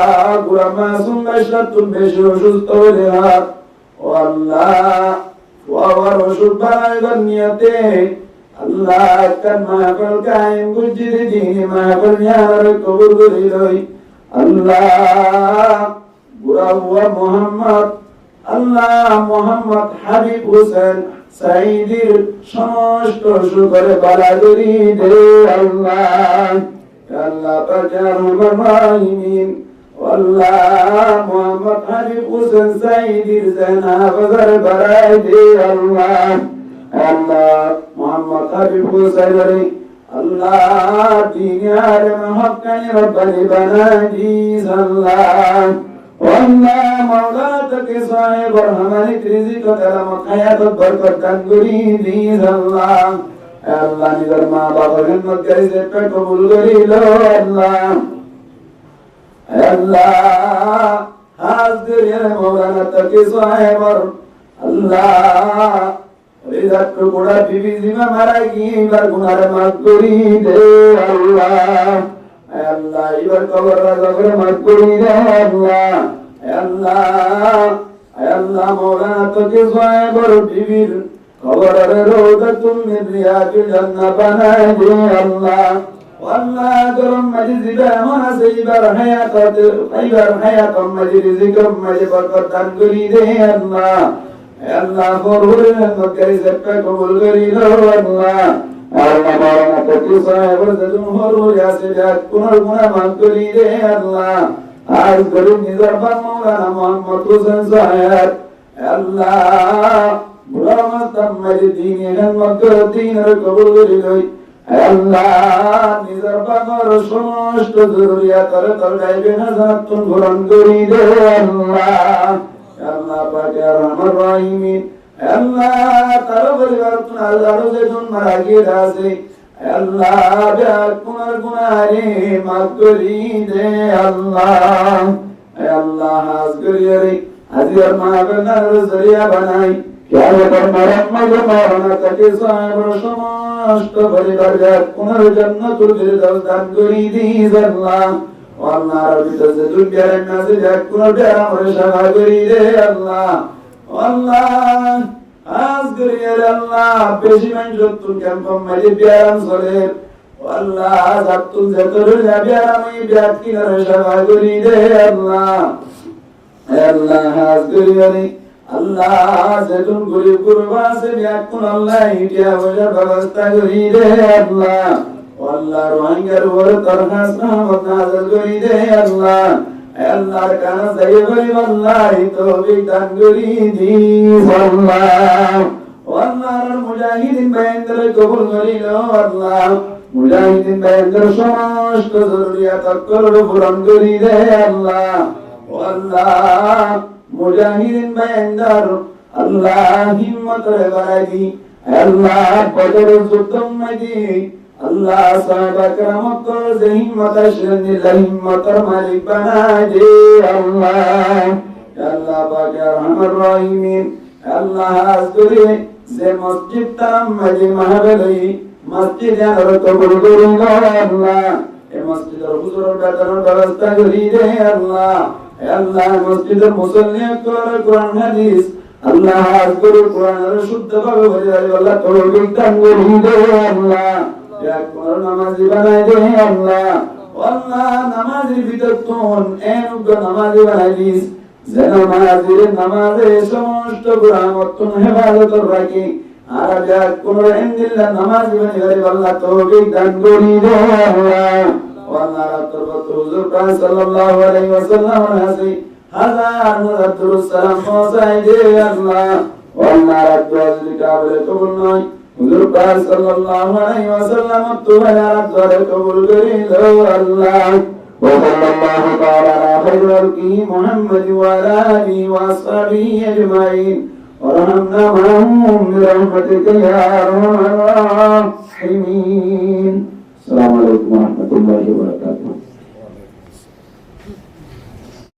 গুরা মাসুম বাশাতুল বেশি অসুস্থ হলে হাত আল্লাহ ওয়ার ওষুধ বানাইবার নিয়তে আল্লাহ কান মাহফিল কায়েম গুজির দিন মাহফিল ইয়ার কবুল করি লই আল্লাহ বুড়া হুয়া মোহাম্মদ আল্লাহ মোহাম্মদ হাবিব হোসেন সাইদির সমস্ত শুকরে বালা করি দে আল্লাহ। আল্লাহ পাক রহমান রহিম আল্লাহ মোহাম্মদ হাবিব হোসেন সাইদির জানা বাজার বাড়াই দে আল্লাহ। আল্লাহ মোহাম্মদ হাবিব হোসেন আল্লাহ দিনার মহক্কানি রব্বানি বানাজি আল্লাহ। আল্লাহ মাওলা তাকে সাহেব রহমানি রিজিক ও তেলামত হায়াত বরকত দান করি দিস আল্লাহ। আল্লাহ নিজের মা বাবার খিদমত করি যে কবুল করিল আল্লাহ। আল্লাহ হাজরিন মাওলানা তাকে সাহেব আল্লাহ রিজাক টুকরা বিবি জিমা মারা গিয়ে গুনাহ মাফ করি দে আল্লাহ। আল্লাহ এবার কবর রাজা মাফ করি দে আল্লাহ। আল্লাহ আল্লাহ মাওলানা তোকে সাহেবর বিবির কবরের রওজাতুম মিন রিয়াজিল জান্নাহ বানাই দে আল্লাহ। আল্লাহ গরম মজলিস এমন আছে এবার হায়াত মজলিস জিকর মজে বরকত দান করি দে আল্লাহ। আল্লাহ ফরহুরের মক্কাই জাক্কা কবুল করি দে আল্লাহ। আল্লাহ মাওলানা তোকে সাহেবর জুমহুর ইয়াসে যাক কোন গুনাহ মাফ করি দে আল্লাহ। আর গরিব নিজার মাওলানা মোহাম্মদ হোসেন সাহেব আল্লাহ বুলামাতাম মজদিন এখান মক্কা দিনের কবুল করি লই আল্লাহ। নিজার বাগর সমস্ত জরুরিয়াতের তোর গাইবে হাজাতুন গ্রহণ করি দে আল্লাহ। আল্লাহ পাক রহমান রহিম আল্লাহ তার পরিবার তোমার আরো যেজন মারা গিয়ে আছে আল্লাহ বিয়ার কুনার গুনাহে মাফ করি দে আল্লাহ। আল্লাহ হাজগরিয়ারে আজির মাহফিলের জরিয়া বানাই কিয়ামতের মরহমত মাওলানা তাকে সাহেবর সমস্ত পরিবার যাক কুনার জান্নাতুল ফিরদাউস দান করি দিস আল্লাহ। আল্লাহ রবিতে দুনিয়ার নাজে যাক কুনার বিয়ার আমরে শাফা করি দে আল্লাহ। আল্লাহ আজগরিয়ারে আল্লাহ বেশি মানুষ তুল ক্যাম্প মাঝে বিয়ার চলে আল্লাহ জাতুল জাতুল যাবে আমি ব্যাগ কিনারে সেবা করি রে আল্লাহ আল্লাহ হাজগরি আল্লাহ যেতুন গরিব কুরবা আছে ব্যাগ কোন আল্লাহ ইটিয়া বজার ব্যবস্থা করি রে আল্লাহ আল্লাহ রোহিঙ্গার উপর দরখাস্ত রহমত নাযিল করি রে আল্লাহ আল্লাহর কাছে যাই বলি আল্লাহ তৌফিক দান করি দিস আল্লাহ আল্লাহর মুজাহিদিন বাইন্দরে কবুল করিল আল্লাহ মুজাহিদিন বাইন্দর সমস্ত জরুরিয়াত কবুল পূরণ করি রে আল্লাহ আল্লাহ মুজাহিদিন বাইন্দর আল্লাহ হিম্মত রে বাড়াই আল্লাহ বদরের যুদ্ধ মাঝি আল্লাহ সাহাবা کرامত কর যে হিম্মত আসলেন হিম্মতের মালিক বানাই দে আল্লাহ আল্লাহ পাক রহমান রহিম আল্লাহ আজকে যে মসজিদ তাম মাঝি মাহবলি মসজিদ আর কবুল করুন আল্লাহ এই মসজিদের হুজুরের বেতনের ব্যবস্থা করি দে আল্লাহ আল্লাহ মসজিদের মুসল্লি কর কোরআন হাদিস আল্লাহ আজকে কোরআনের শুদ্ধভাবে বলে আল্লাহ তৌফিক দান করি দে আল্লাহ নামাজি বানাই দে আল্লাহ আল্লাহ নামাজের ভিতর তোন এনুগ নামাজি বানাই দিস যে নামাজের সমস্ত গুনাহমত হেফাজত রাখি আর যা কোন ইনদিল্লাহ নামাজি বানাই আল্লাহ তৌফিক দান করি দে আল্লাহ আল্লাহ রাব্বুল হুজুর সাল্লাল্লাহু আলাইহি ওয়াসাল্লাম হাসি হাজার দুরুদ সালাম পৌঁছাই দে আল্লাহ আল্লাহ রাব্বুল কাবলে কবুল নয় হুজুর পাক সাল্লাল্লাহু আলাইহি ওয়াসাল্লাম তোমার দরে কবুল করিল আল্লাহ ওয়া সাল্লাল্লাহু তাআলা আলা খায়রিল কি মুহাম্মদ ওয়া আলা আলিহি ওয়া আসহাবিহি আজমাইন ওয়ারহামনা মাহুম বিরহমাতিকা ইয়া আরহামার রাহিমিন আসসালামু আলাইকুম ওয়া রাহমাতুল্লাহি ওয়া বারাকাতুহু